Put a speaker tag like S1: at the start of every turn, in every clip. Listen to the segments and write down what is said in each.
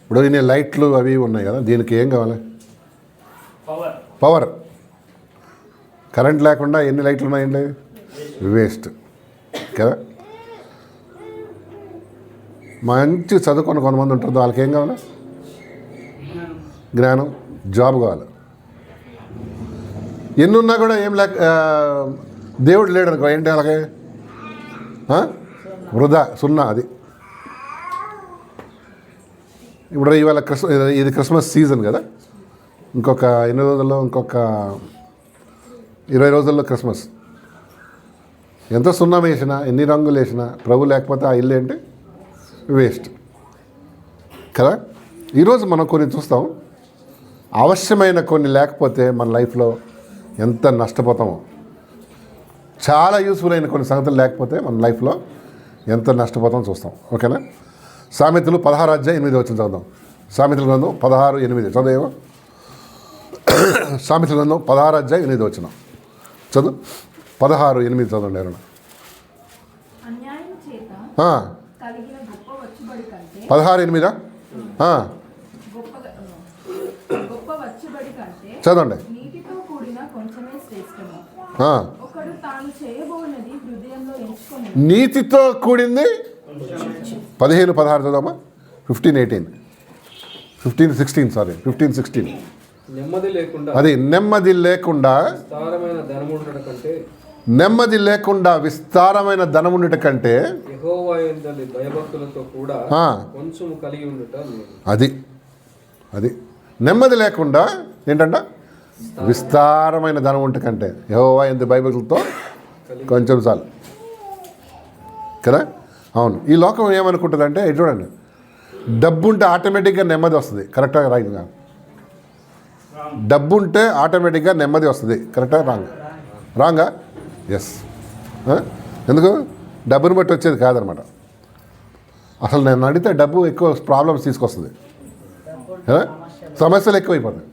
S1: ఇప్పుడు ఇన్ని లైట్లు అవి ఉన్నాయి కదా, దీనికి ఏం కావాలి? పవర్. కరెంట్ లేకుండా ఎన్ని లైట్లు ఉన్నాయండి? వేస్ట్ కదా. మంచి చదువుకొని కొంతమంది ఉంటారు, వాళ్ళకి ఏం కావాలి? జ్ఞానం, జాబ్ కావాలి. ఎన్నున్నా కూడా ఏం లేక దేవుడు లేడు అనుకో, ఏంటి అలాగే వృధా, సున్నా. అది ఇప్పుడు ఇవాళ ఇది క్రిస్మస్ సీజన్ కదా, ఇంకొక ఎన్ని రోజుల్లో, ఇంకొక 20 రోజుల్లో క్రిస్మస్. ఎంత సున్నం వేసినా, ఎన్ని రంగులు వేసినా, ప్రభు లేకపోతే ఆ ఇల్లు ఏంటి? వేస్ట్ కదా. ఈరోజు మనం కొన్ని చూస్తాం, అవశ్యమైన కొన్ని లేకపోతే మన లైఫ్లో ఎంత నష్టపోతామో. చాలా యూస్ఫుల్ అయిన కొన్ని సంగతులు లేకపోతే మన లైఫ్లో ఎంత నష్టపోతామో చూస్తాం. ఓకేనా? సామెతలు 16:8 చదువుదాం. సామెతల గ్రంథం 16:8 చదివేమో. సామెతల గ్రంథం 16:8 చదువు. 16:8 చదవండి ఎవరన్నా. 16:8 చదవండి. నీతితో కూడింది 15-16 చదవమ్మా. 15-16 అది నెమ్మది లేకుండా విస్తారమైన ధనముండుట కంటే అది నెమ్మది లేకుండా ఏంటంట? విస్తారమైన ధనం ఉంటే కంటే యెహోవా యందు భయభక్తులతో కొంచెం చాలు కదా. అవును, ఈ లోకం ఏమనుకుంటుందంటే, చూడండి, డబ్బు ఉంటే ఆటోమేటిక్గా నెమ్మది వస్తుంది. కరెక్ట్గా రైట్గా? డబ్బు ఉంటే ఆటోమేటిక్గా నెమ్మది వస్తుంది. కరెక్టా రాంగా? ఎస్. ఎందుకు? డబ్బుని బట్టి వచ్చేది కాదనమాట. అసలు నేను అడిగితే డబ్బు ఎక్కువ ప్రాబ్లమ్స్ తీసుకొస్తుంది, సమస్యలు ఎక్కువైపోతాయి.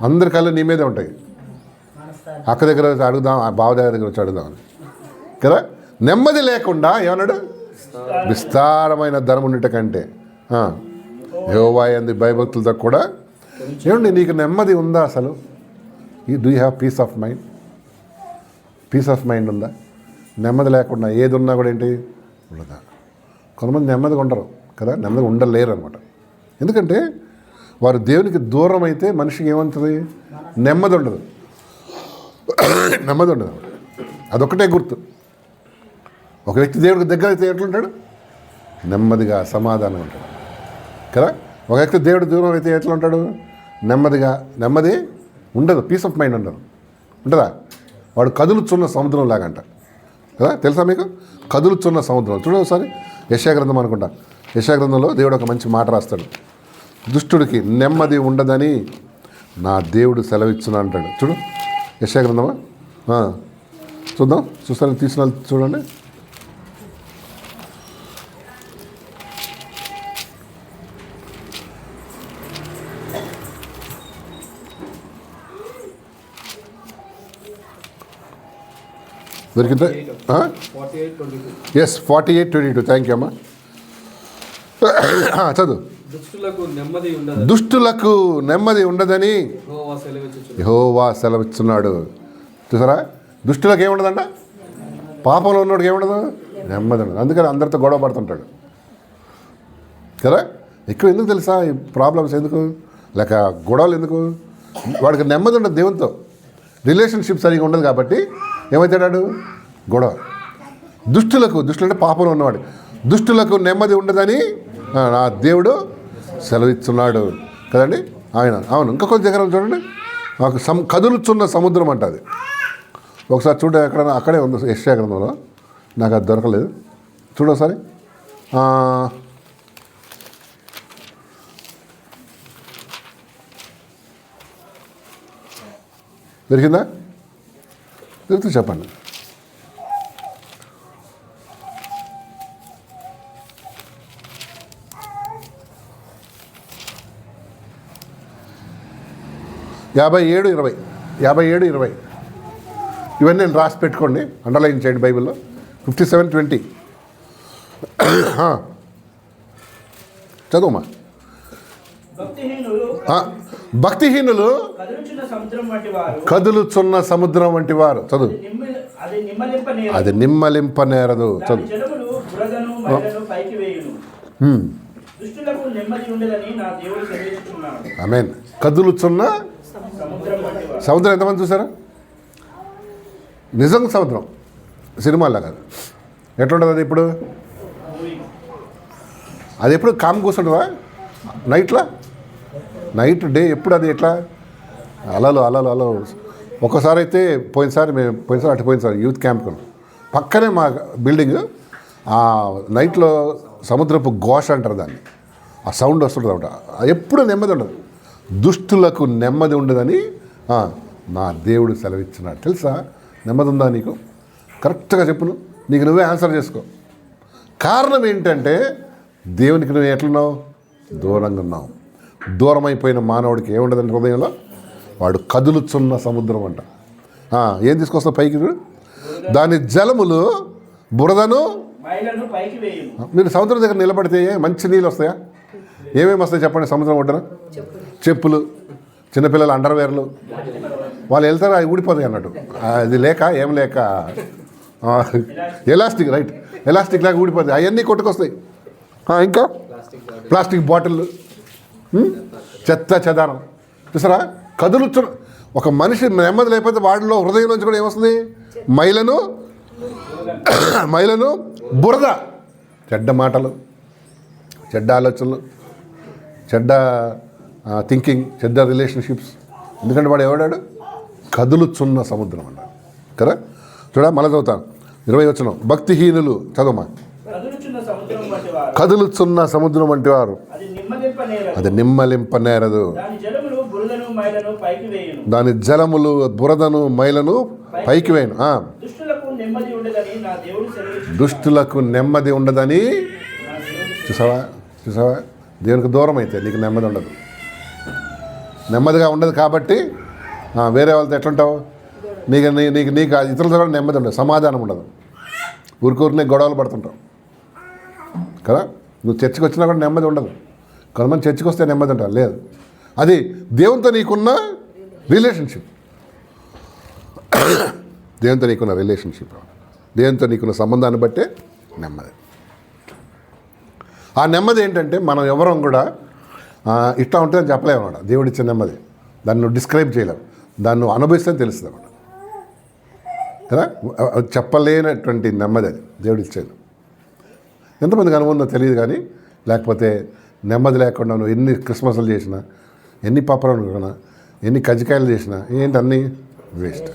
S1: అందరి కళ్ళు నీ మీదే ఉంటాయి. అక్క దగ్గర వచ్చి అడుగుదాం, బావ దగ్గర వచ్చి అడుగుదామని కదా. నెమ్మది లేకుండా ఏమన్నాడు? విస్తారమైన ధనం ఉండట కంటే యెహోవా యందు భయభక్తులతో కూడా. ఏమండి, నీకు నెమ్మది ఉందా అసలు? Do you have peace of mind? Peace of mind ఉందా? నెమ్మది లేకుండా ఏది ఉన్నా కూడా ఏంటి ఉండదా. కొంతమంది నెమ్మదిగా ఉండరు కదా, నెమ్మదిగా ఉండలేరు అనమాట. ఎందుకంటే వారు దేవునికి దూరం అయితే మనిషికి ఏమవుతుంది? నెమ్మది ఉండదు. అదొక్కటే గుర్తు. ఒక వ్యక్తి దేవుడికి దగ్గర అయితే ఎట్లుంటాడు? నెమ్మదిగా, సమాధానం ఉంటాడు కదా. ఒక వ్యక్తి దేవుడి దూరం అయితే ఎట్లా ఉంటాడు? నెమ్మది ఉండదు, పీస్ ఆఫ్ మైండ్ ఉండదు. ఉంటుందా? వాడు కదులుచున్న సముద్రం లాగంట కదా. తెలుసా మీకు? కదులుచున్న సముద్రం. చూడ ఒకసారి యెషయా గ్రంథం అనుకుంటా. యెషయా గ్రంథంలో దేవుడు ఒక మంచి మాట రాస్తాడు. దుష్టుడికి నెమ్మది ఉండదని నా దేవుడు సెలవిచ్చున్నా అంటాడు. చూడు, యెషయా గ్రంథమా? చూస్తాను, తీసిన చూడండి. దొరికిందా? 48:22. థ్యాంక్ యూ అమ్మా. చదువు. దుష్టులకు నెమ్మది ఉండదని యెహోవా సెలవిస్తున్నాడు. చూసారా? దుష్టులకు ఏముండదంట? పాపంలో ఉన్నోడికి ఏముండదు? నెమ్మది ఉండదు. అందుకని అందరితో గొడవ పడుతుంటాడు కదా. ఎక్కువ ఎందుకు తెలుసా ఈ ప్రాబ్లమ్స్? ఎందుకు లేక గొడవలు ఎందుకు? వాడికి నెమ్మది ఉండదు దేవునితో. రిలేషన్షిప్ సరిగా ఉండదు కాబట్టి ఏమవుతాడు? గొడవ. దుష్టులు అంటే పాపంలో ఉన్నవాడు. దుష్టులకు నెమ్మది ఉండదని నా దేవుడు సెలవిస్తున్నాడు కదండి ఆయన. అవును, ఇంకా కొంచెం దగ్గర చూడండి. మాకు కదులుచున్న సముద్రం అంట అది. ఒకసారి చూడ, ఎక్కడైనా అక్కడే ఉంది యెషయా గ్రంథంలో, నాకు అది దొరకలేదు. చూడొకసారి. దొరికిందా? దొరికితే చెప్పండి. యాభై ఏడు ఇరవై ఇవన్నీ నేను రాసి పెట్టుకోండి, అండర్లైన్ చేయండి బైబిల్లో. 57:20 చదువుమా.
S2: భక్తిహీనులు
S1: భక్తిహీనులు
S2: కదులుచున్న సముద్రం వంటి వారు.
S1: కదులుచున్న సముద్రం వంటి వారు. చదువు.
S2: అది నిమ్మలింపనేరదు.
S1: అది నిమ్మలింపనేరదు.
S2: దాని
S1: చదువు.
S2: జలములు బురదను మైలను పైకి వేయును. దుష్టులకు నెమ్మది ఉండదని నా దేవుడు సెలవిస్తున్నాడు.
S1: ఆమేన్. కదులుచున్న
S2: సముద్రం వంటి వారు.
S1: సముద్రం ఎంతమంది చూసారా? నిజం సముద్రం, సినిమాల్లో కాదు. ఎట్లుంటుంది అది ఇప్పుడు? అది ఎప్పుడు కామ్ కూర్చుంటుందా నైట్లో? నైట్ డే ఎప్పుడు అది ఎట్లా అలలు అలలు అలలు. ఒక్కసారి అయితే పోయినసారి అటు పోయినసారి యూత్ క్యాంప్కు పక్కనే మా బిల్డింగ్, ఆ నైట్లో సముద్రపు ఘోష అంటారు దాన్ని, ఆ సౌండ్ వస్తుంటుంది అనమాట. ఎప్పుడు నెమ్మది ఉండదు. దుష్టులకు నెమ్మది ఉండదని నా దేవుడు సెలవిచ్చినాడు. తెలుసా? నెమ్మది ఉందా నీకు? కరెక్ట్గా చెప్పును, నీకు నువ్వే ఆన్సర్ చేసుకో. కారణం ఏంటంటే దేవునికి నువ్వు ఎట్లున్నావు? దూరంగా ఉన్నావు. దూరం అయిపోయిన మానవుడికి ఏముండదండి హృదయంలో? వాడు కదులుచున్న సముద్రం అంట. ఏం తీసుకొస్తావు పైకి? దాని జలములు బురదను
S2: మైలను పైకి వేయును.
S1: మీరు సముద్రం దగ్గర నిలబడితే మంచి నీళ్ళు వస్తాయా? ఏమేమి వస్తాయి చెప్పండి సముద్రం ఒడ్డున? చెప్పులు, చిన్నపిల్లల అండర్వేర్లు. వాళ్ళు వెళ్తారు, అవి ఊడిపోతాయి అన్నట్టు. అది లేక ఏం లేక ఎలాస్టిక్, రైట్, ఎలాస్టిక్ లాగా ఊడిపోతాయి. అవన్నీ కొట్టుకొస్తాయి. ఇంకా ప్లాస్టిక్ బాటిళ్ళు, చెత్త చెదారం. చూసారా? కదులుచు. ఒక మనిషి నెమ్మది లేకపోతే వాడిలో హృదయం నుంచి కూడా ఏమొస్తుంది? మైలను బురద, చెడ్డ మాటలు, చెడ్డ ఆలోచనలు, చెడ్డ థింకింగ్, చెడ్డ రిలేషన్షిప్స్. ఎందుకంటే వాడు ఎవడాడు? కదులుచున్న సముద్రం అన్నాడు కదా. చూడ మళ్ళీ చదువుతాను 20 వచనం. భక్తిహీనులు, చదవమా. కదులుచున్న సముద్రం వంటి వారు, అది నిమ్మలింపనేరదు. దాని జలములు బురదను మైలను పైకి వేయను. దుష్టులకు నెమ్మది ఉండదని. చూసావా? దేవునికి దూరం అయితే నీకు నెమ్మది ఉండదు. నెమ్మదిగా ఉండదు కాబట్టి వేరే వాళ్ళతో ఎట్లుంటావు? నీకు ఇతరులతో కూడా నెమ్మది ఉండదు, సమాధానం ఉండదు. ఊరికూరినే గొడవలు పడుతుంటావు కదా. నువ్వు చర్చికి వచ్చినా కూడా నెమ్మది ఉండదు. కొంతమంది చర్చికి వస్తే నెమ్మది ఉంటావు, లేదు. అది దేవునితో నీకున్న రిలేషన్షిప్, దేవునితో నీకున్న సంబంధాన్ని బట్టే నెమ్మది. ఆ నెమ్మది ఏంటంటే మనం ఎవరం కూడా ఇట్లా ఉంటుందని చెప్పలేము అన్నమాట. దేవుడిచ్చే నెమ్మది దాన్ని నువ్వు డిస్క్రైబ్ చేయలేవు, దాన్ని నువ్వు అనుభవిస్తే తెలుస్తుంది అన్నమాట కదా. చెప్పలేనటువంటి నెమ్మది అది దేవుడిచ్చేది. ఎంతమందికి అనుభవం తెలియదు కానీ, లేకపోతే నెమ్మది లేకుండా నువ్వు ఎన్ని క్రిస్మస్లు చేసినా, ఎన్ని పప్పరాలు కొన్నా, ఎన్ని కజ్జికాయలు చేసినా ఏంటి అన్నీ వేస్ట్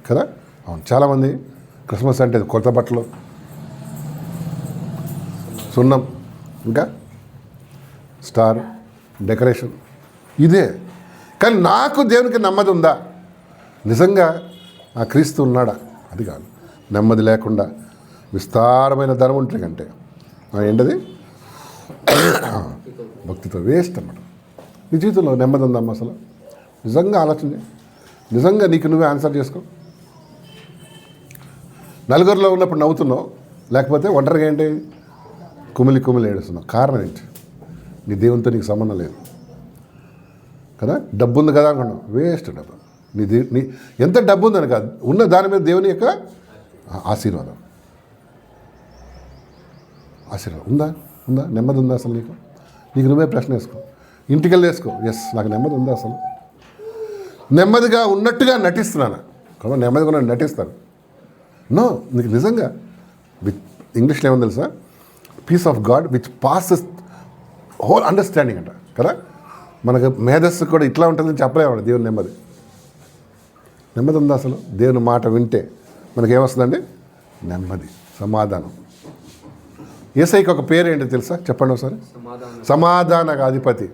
S1: కదా. అవును, చాలామంది క్రిస్మస్ అంటే కొత్త బట్టలు, సున్నం, ఇంకా స్టార్, డెకరేషన్, ఇదే. కానీ నాకు దేవునికి నెమ్మది ఉందా? నిజంగా ఆ క్రీస్తు ఉన్నాడా? అది కాదు. నెమ్మది లేకుండా విస్తారమైన ధనం ఉంటే కంటే ఏంటది? భక్తితో వేస్ట్ అన్నమాట. నీ జీవితంలో నెమ్మది ఉందమ్మా అసలు? నిజంగా ఆలోచన, నిజంగా నీకు నువ్వే ఆన్సర్ చేసుకో. నలుగురిలో ఉన్నప్పుడు నవ్వుతున్నావు, లేకపోతే ఒంటరిగా ఏంటి కుమిలి ఏడుస్తున్నావు. కారణం ఏంటి? నీ దేవునితో నీకు సంబంధం లేదు కదా. డబ్బు ఉంది కదా అనుకున్నావు, వేస్ట్ డబ్బు. నీ ఎంత డబ్బు ఉందని కాదు, ఉన్న దాని మీద దేవుని యొక్క ఆశీర్వాదం ఉందా? నెమ్మది ఉందా అసలు నీకు నువ్వే ప్రశ్న వేసుకో. ఇంటికెళ్ళి వేసుకో, ఎస్ నాకు నెమ్మది ఉందా అసలు? నెమ్మదిగా ఉన్నట్టుగా నటిస్తున్నాను కదా. నెమ్మదిగా ఉన్నాను నటిస్తాను. నో, నీకు నిజంగా ఇంగ్లీష్లో ఏమో తెలుసా? Peace of God which passes whole understanding అంట కదా. మనకు మేధస్సు కూడా ఇట్లా ఉంటుందని చెప్పలేము. దేవుని నెమ్మది ఉందా అసలు? దేవుని మాట వింటే మనకేమొస్తుందండి? నెమ్మది, సమాధానం. యేసయ్యకి ఒక పేరు ఏంటో తెలుసా? చెప్పండి ఒకసారి. సమాధాన అధిపతి.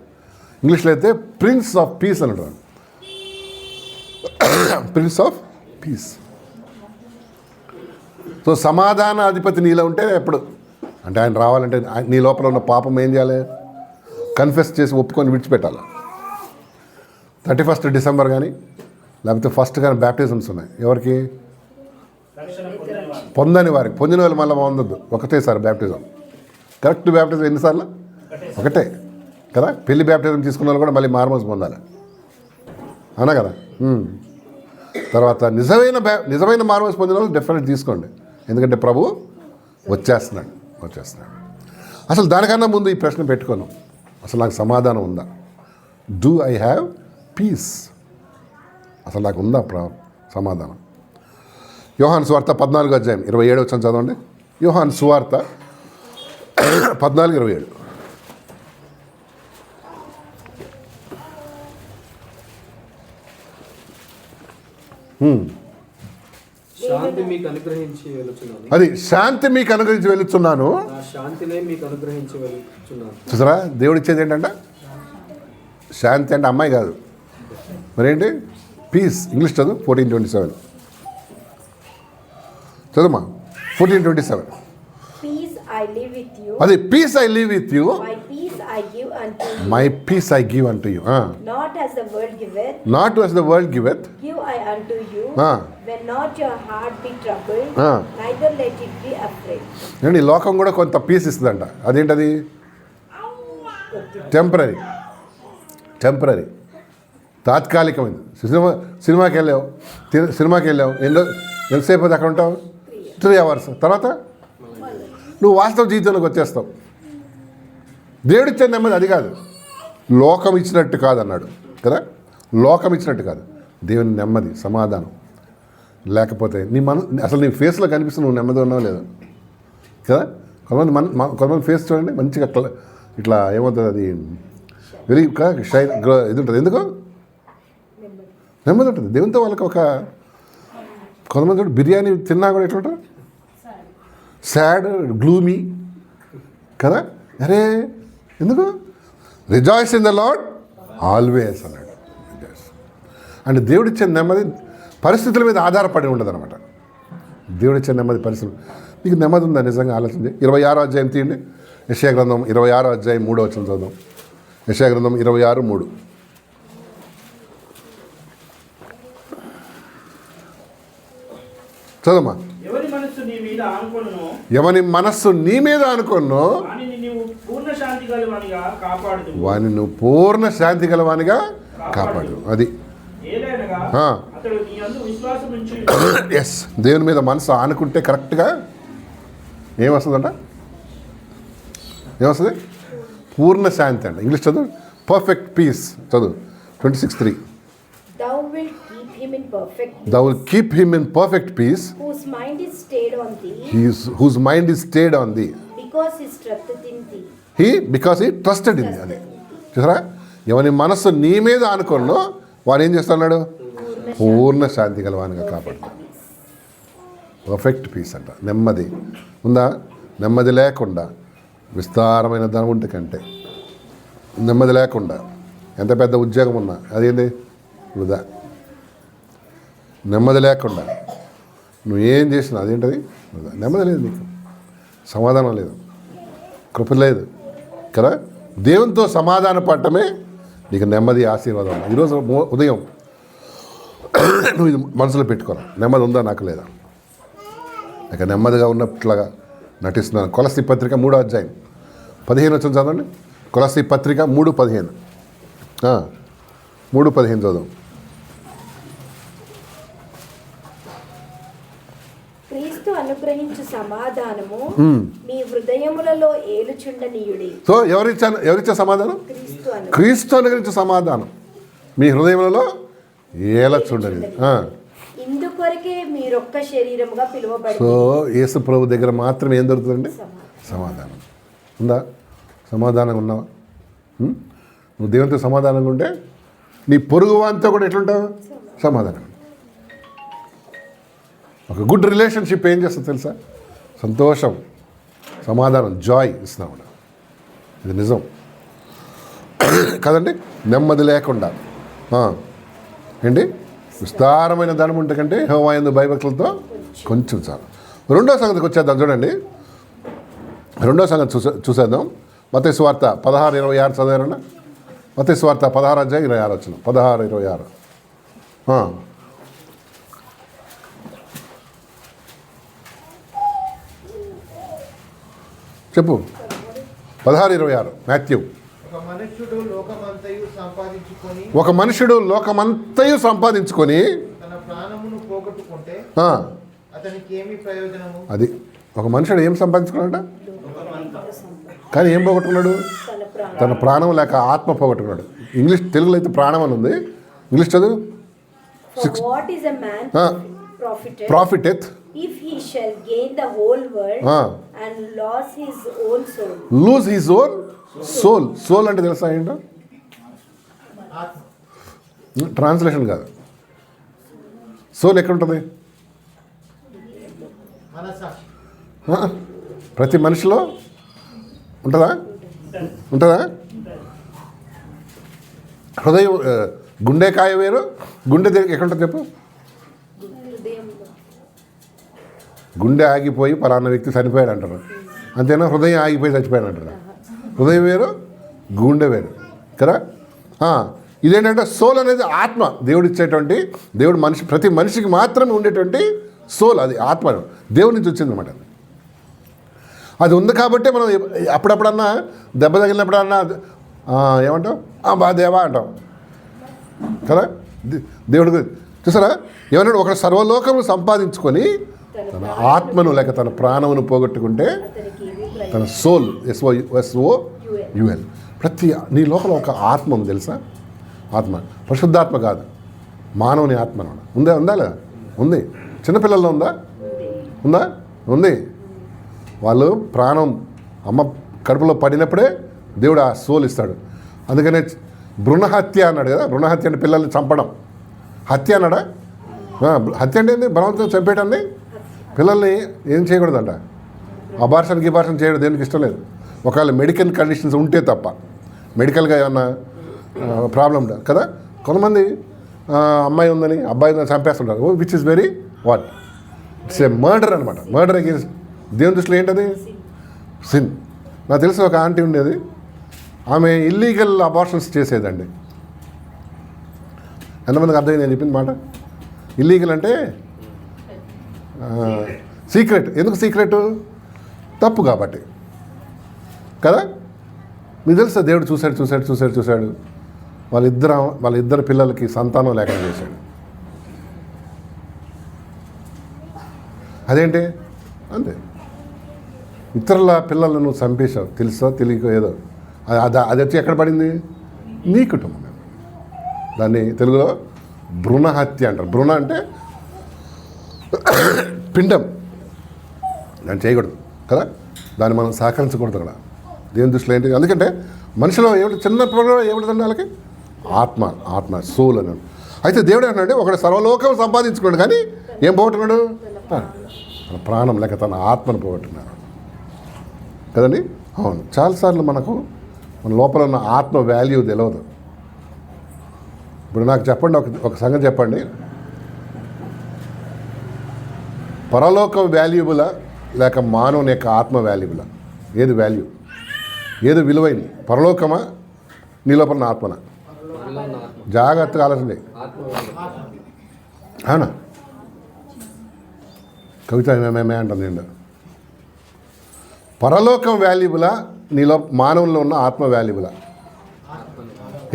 S1: ఇంగ్లీష్లో అయితే ప్రిన్స్ ఆఫ్ పీస్ అని అంటారు. Prince of piece. సో సమాధాన అధిపతి నీలో ఉంటే ఎప్పుడు అంటే ఆయన రావాలంటే నీ లోపల ఉన్న పాపం ఏం చేయాలి? కన్ఫెస్ చేసి ఒప్పుకొని విడిచిపెట్టాలి. 31 డిసెంబర్ కానీ లేకపోతే ఫస్ట్ కానీ బ్యాప్టిజమ్స్ ఉన్నాయి. ఎవరికి? పొందని వారికి. పొందిన వాళ్ళు మళ్ళీ పొందొద్దు, ఒకటేసారి బ్యాప్టిజం. కరెక్ట్ బ్యాప్టిజం ఎన్నిసార్లు? ఒకటే కదా. పెళ్లి బ్యాప్టిజం తీసుకున్న వాళ్ళు కూడా మళ్ళీ మారుమోసు పొందాలి అనా కదా. తర్వాత నిజమైన మారుమోసు పొందిన వాళ్ళు డెఫినెట్ తీసుకోండి, ఎందుకంటే ప్రభు వచ్చేస్తున్నాడు. అసలు దానికన్నా ముందు ఈ ప్రశ్న పెట్టుకోను, అసలు నాకు సమాధానం ఉందా? Do I have piece? అసలు నాకు ఉందా సమాధానం? యోహాను సువార్త 14:27 వచ్చాను చదవండి. యోహాను సువార్త 14:27.
S3: శాంతి మీకు అనుగ్రహించి వెళుచున్నాను.
S1: అది శాంతి మీకు అనుగ్రహించి వెళుతున్నాను.
S3: నా శాంతినే మీకు అనుగ్రహించి వెళుచున్నాను.
S1: చూసారా, దేవుడు ఇచ్చేది ఏంటంటే శాంతి అంటే అమ్మాయి కాదు, మరేంటి? పీస్. ఇంగ్లీష్ చదువు 14:27 చదువుమా. 14:27.
S4: Peace I live with you.
S1: అది peace I leave with you,
S4: My peace I give unto you.
S1: My peace I give unto you.
S4: Not as the world giveth,
S1: not as the world giveth.
S4: give I unto you.
S1: Ah.
S4: When not your heart be troubled,
S1: Ah.
S4: neither let it be afraid.
S1: ఈ లోకం కూడా కొంత piece ఇస్తుందంట. అదేంటది? Temporary, తాత్కాలికమైంది. సినిమాకి వెళ్ళావు ఎంతసేపు అది అక్కడ ఉంటావు? 3 hours. తర్వాత నువ్వు వాస్తవ జీవితంలోకి వచ్చేస్తావు. దేవుడిచ్చే నెమ్మది అది కాదు, లోకం ఇచ్చినట్టు కాదు అన్నాడు కదా. లోకం ఇచ్చినట్టు కాదు, దేవుని నెమ్మది, సమాధానం. లేకపోతే అసలు నీ ఫేస్లో కనిపిస్తుంది నువ్వు నెమ్మది ఉన్నావు లేదా కదా. కొంతమంది ఫేస్ చూడండి, మంచిగా ఇట్లా ఏమవుతుంది, అది వెలిగి షైన్ ఇది ఉంటుంది. ఎందుకు నెమ్మది ఉంటుంది దేవునితో. వాళ్ళకి కొంతమంది చూడు బిర్యానీ తిన్నా కూడా ఎట్లుంటారు, సాడ్, గ్లూమీ కదా. అరే ఎందుకు? Rejoice in the lord always అన్నాడు. అంటే దేవుడిచ్చే నెమ్మది పరిస్థితుల మీద ఆధారపడి ఉండదు అనమాట. దేవుడిచ్చే నెమ్మది పరిస్థితులు. మీకు నెమ్మది ఉందా నిజంగా? ఆలోచించి 26వ అధ్యాయం తీయండి. యెషయా గ్రంథం 26వ అధ్యాయం 3వ వచనం చదుదాం. యెషయా గ్రంథం 26:3. చదమ్మా.
S2: ఎవరి మనస్సు నీ మీద ఆనుకొనునో,
S1: ఎవని మనస్సు నీ మీద అనుకున్నో
S2: వానిని నీవు పూర్ణ శాంతి గలవానిగా కాపాడుదు.
S1: వాని నువ్వు పూర్ణ శాంతి గలవానిగా కాపాడు. అది
S2: ఏలైనగా అతడు నీ యందు విశ్వాసం ఉంచి
S1: ఎస్, దేవుని మీద మనసు ఆనుకుంటే కరెక్ట్గా ఏమొస్తుందంట? ఏమొస్తుంది? పూర్ణ శాంతి అంట. ఇంగ్లీష్ చదువు. పర్ఫెక్ట్ పీస్ చదువు. 26:3.
S4: Thou wilt keep him in perfect peace,
S1: Thou will keep him in perfect peace
S4: whose mind is stayed on thee,
S1: whose mind is stayed on thee.
S4: because he trusteth in thee.
S1: Because he trusted in thee. అది చూసారా, ఎవని మనస్సు నీ మీద అనుకున్నో వాడు ఏం చేస్తున్నాడు? పూర్ణ శాంతి గలవానిగా కాపాడుతాడు. పర్ఫెక్ట్ పీస్ అంట. నెమ్మది ఉందా? నెమ్మది లేకుండా విస్తారమైన ధనం ఉంటే కంటే, నెమ్మది లేకుండా ఎంత పెద్ద ఉద్యోగం ఉన్నా అదేంటి వృధా. నెమ్మది లేకుండా నువ్వు ఏం చేసినా అదేంటది వృధా. నెమ్మది లేదు, నీకు సమాధానం లేదు, కృప లేదు కదా. దేవునితో సమాధాన పడటమే నీకు నెమ్మది, ఆశీర్వాదం. ఈరోజు ఉదయం నువ్వు ఇది మనసులో పెట్టుకోరా, నెమ్మది ఉందా నాకు లేదా? ఇక నెమ్మదిగా ఉన్నట్లాగా నటిస్తున్నాను. కొలస్సీ పత్రిక 3వ అధ్యాయం 15 వచ్చిన చదవండి. కొలస్సీ పత్రిక 3:15. 3:15 చదువు.
S4: క్రీస్తు అనుగ్రహించు సమాధానము మీ హృదయములలో ఏలుచుండనీయుడి.
S1: సో ఎవరిచ్చే సమాధానం? క్రీస్తు అనుగ్రహించే సమాధానం మీ హృదయములలో ఏలచుండని.
S4: ఇందుకొరకే మీరొక్క శరీరముగా పిలువబడి.
S1: సో యేసు ప్రభు దగ్గర మాత్రం ఏం దొరుకుతుందండి? సమాధానం. ఉందా? సమాధానంగా ఉన్నావా? నువ్వు దేవునితో సమాధానంగా ఉంటే నీ పొరుగు వానితో కూడా ఎట్లుంటావు? సమాధానం. ఒక గుడ్ రిలేషన్షిప్ ఏం చేస్తుంది తెలుసా? సంతోషం, సమాధానం, జాయ్ ఇస్తున్నావు. ఇది నిజం కదండి. నెమ్మది లేకుండా ఏంటి? విస్తారమైన ధనం ఉంటే కంటే యెహోవా యందు భయభక్తులతో కొంచెం చాలు. రెండో సంగతికి వచ్చేద్దాం చూడండి. రెండో సంగతి చూసేద్దాం. మత్తయి సువార్త 16:26 చదివారన్నా? మత్తయి సువార్త 16వ అధ్యాయం 26 వచ్చిన 16:26. చెప్పు. 16:26 మాథ్యూ.
S5: ఒక మనుష్యుడు లోకమంతయు సంపాదించుకొని
S1: ఒక మనుషుడు లోకమంతయు సంపాదించుకొని
S5: తన ప్రాణమును పోగొట్టుకుంటే
S1: ఆ,
S5: అతనికి ఏమి ప్రయోజనము?
S1: అది ఒక మనుషుడు ఏం సంపాదించుకున్నాడ, కానీ ఏం పోగొట్టుకున్నాడు?
S4: తన ప్రాణం
S1: తన ప్రాణం లేక ఆత్మ పోగొట్టుకున్నాడు. ఇంగ్లీష్, తెలుగులో అయితే ప్రాణం అని ఉంది. ఇంగ్లీష్ చదువు.
S4: For what is a man profited
S1: ప్రాఫిటెత్
S4: if he shall gain the whole world
S1: Ah.
S4: and lose his own soul?
S1: Lose his own soul. Soul అంటే తెలుసా ఏంటో? ట్రాన్స్లేషన్ కాదు. సోల్ ఎక్కడ ఉంటుంది?
S5: మనసాక్షి.
S1: ప్రతి మనిషిలో ఉంటుందా? ఉంటుందా? హృదయం, గుండెకాయ వేరు, గుండె ఎక్కడ ఉంటుంది చెప్పు?
S4: హృదయంలో
S1: గుండె ఆగిపోయి పలానా వ్యక్తి చనిపోయాడు అంటారు, అంతేనా? హృదయం ఆగిపోయి చచ్చిపోయాడు అంటారు. హృదయం వేరు, గుండె వేరు కదా. ఇదేంటంటే సోల్ అనేది ఆత్మ, దేవుడు ఇచ్చేటువంటి, దేవుడు మనిషి, ప్రతి మనిషికి మాత్రమే ఉండేటువంటి సోల్, అది ఆత్మ దేవుడి నుంచి వచ్చిందన్నమాట. అది ఉంది కాబట్టి మనం అప్పుడప్పుడన్నా దెబ్బ తగిలినప్పుడన్నా ఏమంటాం? బా దేవా అంటాం కదా. దేవుడు చూసారా, ఏమన్నాడు? ఒక సర్వలోకము సంపాదించుకొని తన ఆత్మను లేక తన ప్రాణమును పోగొట్టుకుంటే
S4: అతనికి ఏమీ
S1: తన సోల్, SOUL, ప్రతి నీ లోపల ఒక ఆత్మ ఉంది తెలుసా? ఆత్మ పరిశుద్ధాత్మ కాదు, మానవుని ఆత్మ ఉందా? ఉందా లేదా? ఉంది. చిన్నపిల్లల్లో ఉందా? ఉందా? ఉంది. వాళ్ళు ప్రాణం అమ్మ కడుపులో పడినప్పుడే దేవుడు ఆ సోల్ ఇస్తాడు. అందుకనే భ్రూణహత్య అన్నాడు కదా. భ్రూణహత్య అంటే పిల్లల్ని చంపడం. హత్య అన్నాడా? హత్య అంటే ఏంది? బలవంతంగా చంపేయటాన్ని. పిల్లల్ని ఏం చేయకూడదంట, అబార్షన్ చేయడం దేనికి ఇష్టం లేదు. ఒకవేళ మెడికల్ కండిషన్స్ ఉంటే తప్ప, మెడికల్గా ఏమన్నా ప్రాబ్లం ఉండదు కదా. కొంతమంది అమ్మాయి ఉందని అబ్బాయి ఉందని చంపేస్తుంటారు, which is very what, it's a murder అనమాట. మర్డర్ అగేన్స్ట్ దేవుని దృష్టిలో ఏంటది? సిన్. నాకు తెలిసిన ఒక ఆంటీ ఉండేది, ఆమె ఇల్లీగల్ అబార్షన్స్ చేసేదండి. ఎంతమందికి అర్థమైంది నేను చెప్పిన మాట? ఇల్లీగల్ అంటే సీక్రెట్. ఎందుకు సీక్రెట్? తప్పు కాబట్టి కదా. మీకు తెలుసా, దేవుడు చూశాడు వాళ్ళిద్దరు పిల్లలకి సంతానం లేకుండా చేశాడు. అదేంటి? అంతే. ఇతరుల పిల్లలను నువ్వు చంపేశావు, తెలుసో తెలియక ఏదో, అది వచ్చి ఎక్కడ పడింది? నీ కుటుంబం. దాన్ని తెలుగులో భ్రూణహత్య అంటారు. భ్రూణ అంటే పిండం, దాన్ని చేయకూడదు కదా. దాన్ని మనం సహకరించకూడదు కదా దేవుని దృష్టిలో ఏంటి? ఎందుకంటే మనిషిలో ఏమిటి, చిన్నప్పుడు ఏమిటండి వాళ్ళకి? ఆత్మ సోల్ అని. అయితే దేవుడు ఏమన్నాడు? ఒకడు సర్వలోకం సంపాదించుకున్నాడు కానీ ఏం పోగొట్టుకున్నాడు? తన ప్రాణం లేక తన ఆత్మను పోగొట్టుకున్నాడు కదండి. అవును, చాలాసార్లు మనకు మన లోపల ఉన్న ఆత్మ వాల్యూ తెలియదు. ఇప్పుడు నాకు చెప్పండి, ఒక సంగతి చెప్పండి, పరలోకం వాల్యూబులా లేక మానవుని యొక్క ఆత్మ వాల్యూబులా? ఏది వాల్యూ, ఏది విలువైంది? పరలోకమా నీ లోపల ఆత్మనా? జాగ్రత్తగా ఆలోచన. అవునా? కవిత మేమే అంటుంది ఏంటో. పరలోకం వాల్యూబులా నీలో మానవుల్లో ఉన్న ఆత్మ వాల్యూబులా?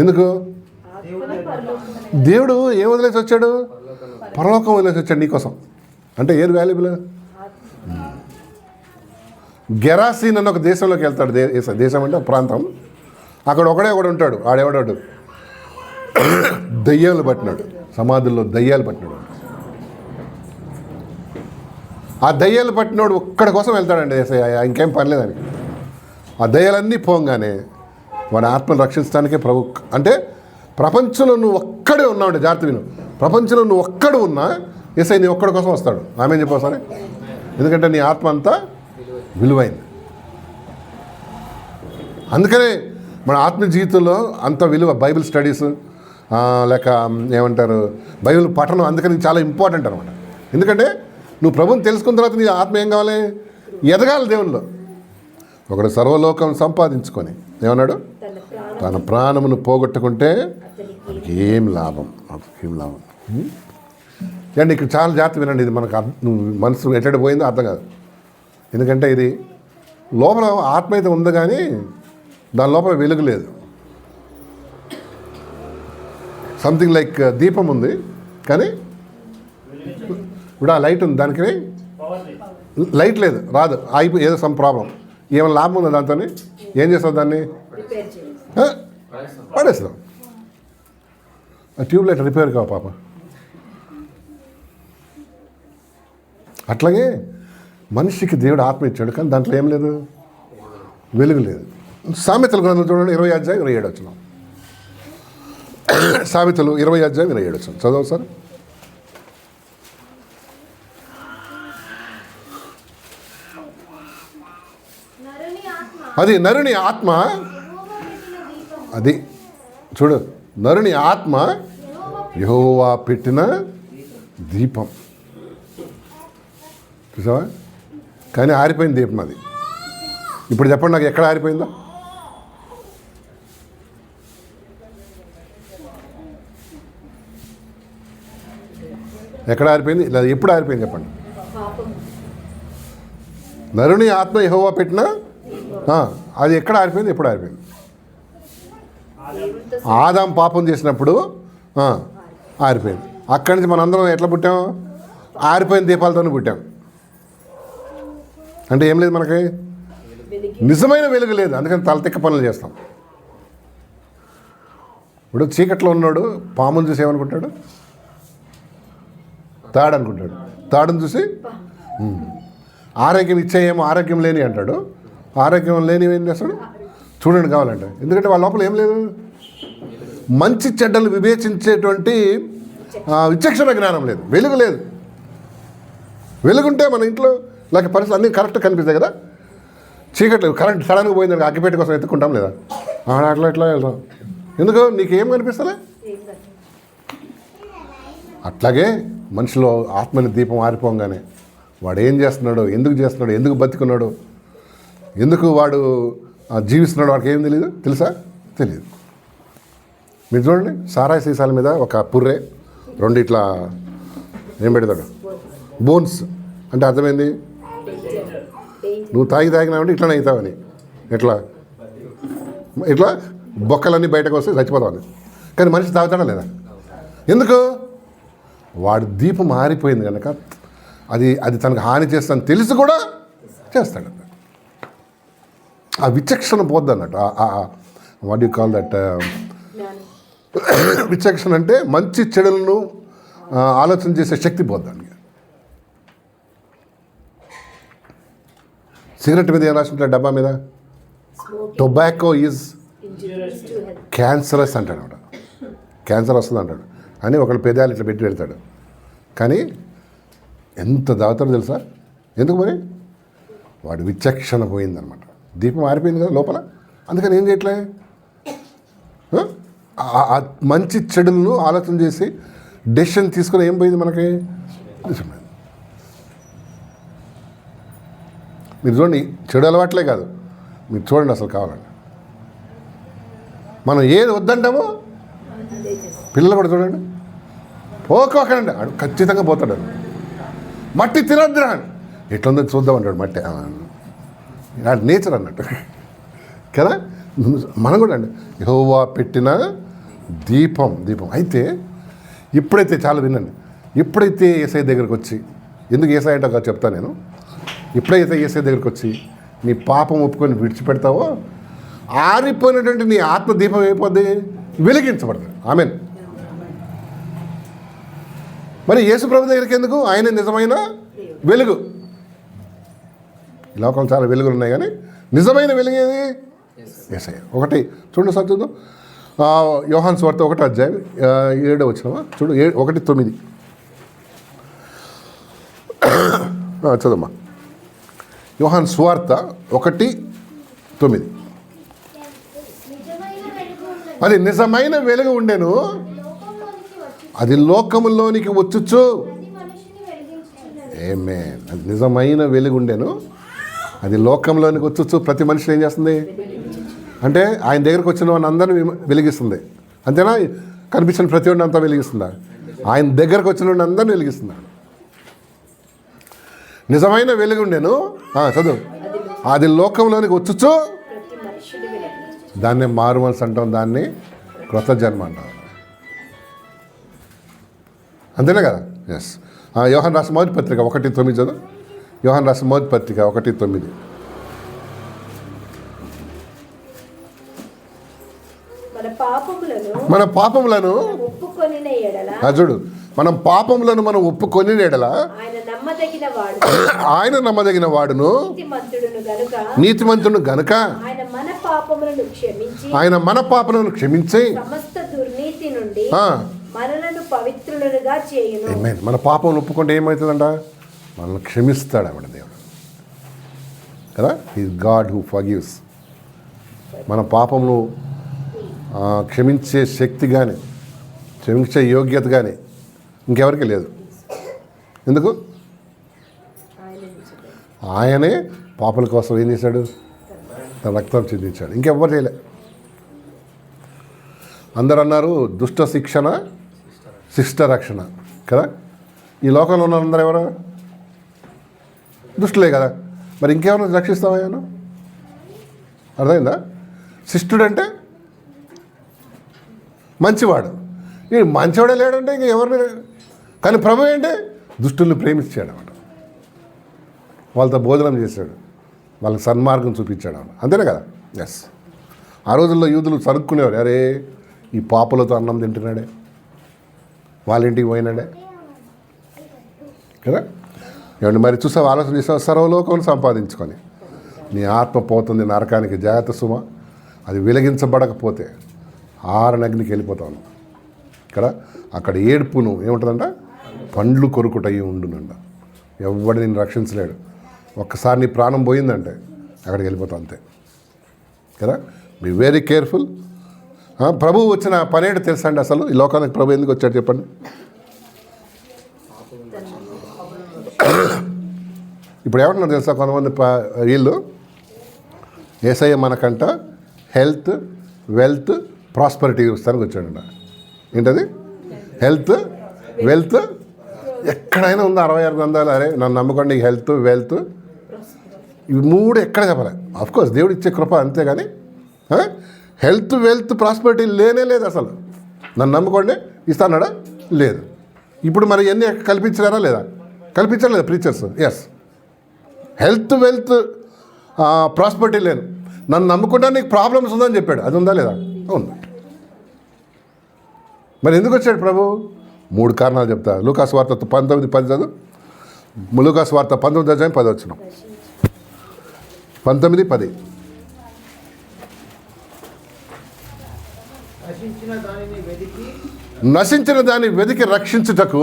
S1: ఎందుకు? దేవుడు ఏం వదిలేసి వచ్చాడు? పరలోకం వదిలేసి వచ్చాడు నీకోసం. అంటే ఏది వాల్యూబుల్? గెరాసీన్ అన్న ఒక దేశంలోకి వెళ్తాడు. దేశం అంటే ఒక ప్రాంతం. అక్కడ ఒకడే ఉంటాడు. ఆడెవడాడు? దయ్యాలు పట్టినాడు. సమాధుల్లో దయ్యాలు పట్టినాడు. ఆ దయ్యాలు పట్టినోడు ఒక్కడి కోసం వెళ్తాడండి. ఇంకేం పని లేదని. ఆ దయ్యాలన్నీ పోగానే వాడి ఆత్మను రక్షించడానికే ప్రభు. అంటే ప్రపంచంలో నువ్వు ఒక్కడే ఉన్నావు. జాగ్రత్త విను. ప్రపంచంలో నువ్వు ఒక్కడు ఉన్నా ఏసై నీ ఒక్కడి కోసం వస్తాడు. ఆమె చెప్పావు సరే. ఎందుకంటే నీ ఆత్మ అంతా విలువైంది. అందుకనే మన ఆత్మ జీవితంలో అంత విలువ. బైబిల్ స్టడీస్ లేక ఏమంటారు, బైబిల్ పఠనం అందుకని చాలా ఇంపార్టెంట్ అనమాట. ఎందుకంటే నువ్వు ప్రభుని తెలుసుకున్న తర్వాత నీ ఆత్మ ఏం కావాలి? ఎదగాలి దేవునిలో. ఒకడు సర్వలోకం సంపాదించుకొని ఏమన్నాడు? తన ప్రాణమును పోగొట్టుకుంటే ఏం లాభం? అండి ఇక్కడ చాలా జాగ్రత్త వినండి. ఇది మనకు మనసు ఎట్లా పోయిందో అర్థం కాదు. ఎందుకంటే ఇది లోపల ఆత్మ అయితే ఉంది కానీ దాని లోపల వెలుగు లేదు. సంథింగ్ లైక్ దీపం ఉంది కానీ ఇప్పుడు ఆ లైట్ ఉంది, దానికి
S2: పవర్ లేదు.
S1: లైట్ లేదు, రాదు, ఏదో సమ్ ప్రాబ్లం. ఏమైనా లాభం ఉందా దాంతో? ఏం చేస్తావు దాన్ని?
S4: రిపేర్ చేయాలి.
S1: పడేస్తాం. ఆ ట్యూబ్ లైట్ రిపేర్ కావు పాప. అట్లాగే మనిషికి దేవుడు ఆత్మ ఇచ్చాడు కానీ దాంట్లో ఏం లేదు, వెలుగు లేదు. సామెతల గ్రంథం చూడండి 20 వచ్చినాం. సామెతలు 20 వచ్చినాం. చదవ సార్. అది నరుని ఆత్మ, అది చూడు, నరుని ఆత్మ యెహోవా పెట్టిన దీపం. చూసావా? కానీ ఆరిపోయింది దీపం అది. ఇప్పుడు చెప్పండి నాకు, ఎక్కడ ఆరిపోయిందో? ఎక్కడ ఆరిపోయింది? ఇలా ఎప్పుడు ఆరిపోయింది చెప్పండి? నరుని ఆత్మ యెహోవా పెట్టిన అది ఎక్కడ ఆరిపోయింది? ఎప్పుడు ఆరిపోయింది? ఆదాం పాపం చేసినప్పుడు ఆరిపోయింది. అక్కడి నుంచి మనందరం ఎట్లా పుట్టాం? ఆరిపోయిన దీపాలతోనే పుట్టాం. అంటే ఏం లేదు మనకి, నిజమైన వెలుగు లేదు. అందుకని తలతిక్క పనులు చేస్తాం. ఇప్పుడు చీకట్లో ఉన్నాడు పామును చూసి ఏమనుకుంటాడు? తాడు అనుకుంటాడు. తాడును చూసి ఆరోగ్యం ఇచ్చేయేమో ఆరోగ్యం లేని అంటాడు. ఆరోగ్యం లేని ఏం చేస్తాడు? చూడండి కావాలంటే. ఎందుకంటే వాళ్ళ లోపల ఏం లేదు, మంచి చెడ్డలు వివేచించేటువంటి విచక్షణ జ్ఞానం లేదు, వెలుగు లేదు. వెలుగుంటే మన ఇంట్లో లేక పరిస్థితులు అన్నీ కరెక్ట్ కనిపిస్తాయి కదా. చీకట్లు కరెంట్ సడన్గా పోయిందని అగ్గిపెట్టి కోసం ఎత్తుకుంటాం లేదా? అట్లా ఎట్లా వెళ్తాం. ఎందుకు? నీకేం కనిపిస్తలే. అట్లాగే మనిషిలో ఆత్మని దీపం ఆరిపోగానే వాడు ఏం చేస్తున్నాడో, ఎందుకు చేస్తున్నాడో, ఎందుకు బతికున్నాడో, ఎందుకు వాడు జీవిస్తున్నాడో వాడికి ఏం తెలియదు. తెలుసా? తెలియదు. మీరు చూడండి, సారాయి సీసాల మీద ఒక పుర్రె 2 ఇట్లా ఏం పెడతాడు? బోన్స్. అంటే అర్థమైంది, నువ్వు తాగినావంటే ఇట్లానే అవుతావని. ఇట్లా బొక్కలన్నీ బయటకు వస్తే చచ్చిపోతావని. కానీ మనిషి తాగుతాడా లేదా? ఎందుకు? వాడు దీపం ఆరిపోయింది కనుక అది తనకు హాని చేస్తాను తెలిసి కూడా చేస్తాడు. ఆ విచక్షణ పోద్ది అన్నట్టు. What you call that? విచక్షణ అంటే మంచి చెడులను ఆలోచన చేసే శక్తి పోద్ది దానికి. సిగరెట్ మీద ఏం రాసింటాడు? డబ్బా మీద టొబాకో ఈజ్ క్యాన్సరస్ అంటాడు. క్యాన్సర్ వస్తుంది అంటాడు అని ఒకళ్ళు పెదాలు ఇట్లా పెట్టి పెడతాడు. కానీ ఎంత దాగుతాడో తెలుసా? ఎందుకు మరి? వాడు విచక్షణ పోయిందనమాట. దీపం ఆరిపోయింది కదా లోపల. అందుకని ఏం చేయట్లే, మంచి చెడులను ఆలోచన చేసి డెసిషన్ తీసుకుని ఏం పోయింది మనకి? నిజమైంది. మీరు చూడండి, చెడు అలవాట్లే కాదు, మీరు చూడండి అసలు కావాలండి. మనం ఏది వద్దంటామో పిల్లలు కూడా చూడండి, పోకోకండి ఆడు ఖచ్చితంగా పోతాడు. మట్టి తినద్దురా అని ఎట్లుందో చూద్దాం అంటాడు. మట్టి నేచర్ అన్నట్టు కదా. మనం కూడా అండి యెహోవా పెట్టిన దీపం. అయితే ఇప్పుడైతే చాలా వినండి, ఎప్పుడైతే యేసయ్య దగ్గరికి వచ్చి, ఎందుకు యేసయ్య అంటే కాదు చెప్తాను నేను. ఎప్పుడైతే యేసయ్య దగ్గరికి వచ్చి నీ పాపం ఒప్పుకొని విడిచిపెడతావో ఆరిపోయినటువంటి నీ ఆత్మ దీపం అయిపోద్ది, వెలిగించబడుతుంది. ఆమేన్. మరి యేసు ప్రభు దగ్గరికి ఎందుకు? ఆయన నిజమైన వెలుగు. లోకంలో చాలా వెలుగులు ఉన్నాయి కానీ నిజమైన వెలుగు ఏది? యేసయ్య. ఒకటి చూడండి సార్, చూద్దాం. యోహాను సువార్త 1:7 చూడు, 1:9 చదమ్మా. యోహాను సువార్త 1:9. అది నిజమైన వెలుగు ఉండెను, అది లోకములోనికి వచ్చుచు. ఆమేన్. అది నిజమైన వెలుగు ఉండెను, అది లోకంలోనికి వచ్చుచు ప్రతి మనిషిని ఏం చేస్తుంది అంటే ఆయన దగ్గరకు వచ్చిన వాడిని అందరినీ వెలిగిస్తుంది. అంతేనా? కనిపించిన ప్రతి వాడిని అంతా వెలిగిస్తుందా? ఆయన దగ్గరకు వచ్చిన వాడిని అందరినీ వెలిగిస్తున్నాడు. నిజమైన వెలుగు ఉండెను, చదువు, అది లోకంలోనికి వచ్చుచు దాన్నే మారు మనసు అంటాం, దాన్ని క్రొత్త జన్మ అంటాం. అంతేనే కదా? ఎస్. యోహాను రాసిన మొదటి పత్రిక 1:9 చదువు. యోహాను రాసిన మొదటి పత్రిక 1:9. మన పాపములను
S4: ఒప్పుకొనిన ఎడల
S1: చూడు, మనం పాపములను మనం ఒప్పుకొని ఎడల ఆయన నమ్మదగిన వాడును నీతిమంతుడు గనుక ఆయన మన పాపములను క్షమించి
S4: సమస్త దుర్నీతి నుండి మనలను పవిత్రులుగా చేయును.
S1: ఆమేన్. మన పాపం ఒప్పుకుంటే ఏమవుతుందంట? మనల్ని క్షమిస్తాడు ఆవిడ దేవుడు కదా. Is God who forgives. మన పాపమును క్షమించే శక్తి కానీ క్షమించే యోగ్యత కానీ ఇంకెవరికి లేదు. ఎందుకు? ఆయనే పాపల కోసం ఏం చేశాడు? తన రక్తం చిందించాడు. ఇంకెవ్వరు చేయలే. అందరు అన్నారు దుష్ట శిక్షణ శిష్ట రక్షణ కదా. ఈ లోకంలో ఉన్న అందరూ ఎవరు? దుష్టులే కదా. మరి ఇంకెవరిని రక్షిస్తావా? అర్థమైందా? శిష్టుడంటే మంచివాడు. ఈ మంచివాడే లేడంటే ఇంక ఎవరిని. కానీ ప్రభు ఏంటి? దుష్టుల్ని ప్రేమించాడు అన్నమాట. వాళ్ళతో భోజనం చేశాడు, వాళ్ళకి సన్మార్గం చూపించాడు అన్నమాట. అంతేనే కదా? ఎస్. ఆ రోజుల్లో యూదులు సరుక్కునేవారు. అరే ఈ పాపలతో అన్నం తింటున్నాడే, వాళ్ళ ఇంటికి పోయినాడే కదా. ఏమండి మరి చూసావు, ఆలోచన చేసావు, సర్వలోకం సంపాదించుకొని నీ ఆత్మ పోతుంది నరకానికి. జాగ్రత్త సుమ. అది వెలిగించబడకపోతే ఆరనగ్నికి వెళ్ళిపోతాను కదా. అక్కడ ఏడుపును ఏముంటుందంట? పండ్లు కొరుకుటయి ఉండునంట. ఎవడు నేను రక్షించలేడు. ఒక్కసారి నీ ప్రాణం పోయిందంటే అక్కడికి వెళ్ళిపోతావు అంతే కదా. Be very careful. ప్రభు వచ్చిన పనేడు తెలుసా అండి అసలు? ఈ లోకానికి ప్రభు ఎందుకు వచ్చాడు చెప్పండి? ఇప్పుడు ఏమంటున్నారు తెలుసా? కొంతమంది వీళ్ళు యేసయ్య మనకంట హెల్త్, వెల్త్, ప్రాస్పరిటీ ఇస్తానికి వచ్చాడంట. ఏంటది? Health, wealth. ఎక్కడైనా ఉందా 66 గ్రంథాలు? అరే నన్ను నమ్మకండి, హెల్త్, వెల్త్, ఇవి మూడు ఎక్కడ చెప్పలే. అఫ్కోర్స్ దేవుడు ఇచ్చే కృప, అంతేగాని హెల్త్, వెల్త్, ప్రాస్పరిటీ లేనే లేదు అసలు. నన్ను నమ్ముకోండి ఇస్తానాడా? లేదు. ఇప్పుడు మరి ఎన్ని కల్పించారా లేదా? కల్పించారు లేదా preachers? Yes. Health, wealth, prosperity లేదు. నన్ను నమ్ముకుంటా నీకు ప్రాబ్లమ్స్ ఉందని చెప్పాడు. అది ఉందా లేదా? ఉంది. మరి ఎందుకు వచ్చాడు ప్రభు? 3 కారణాలు చెప్తా. లూకాసు వార్త 19:10 చదువు. లూకాసు వార్త 19:10 వచ్చిన 19:10. నశించిన దాన్ని వెతికి రక్షించుటకు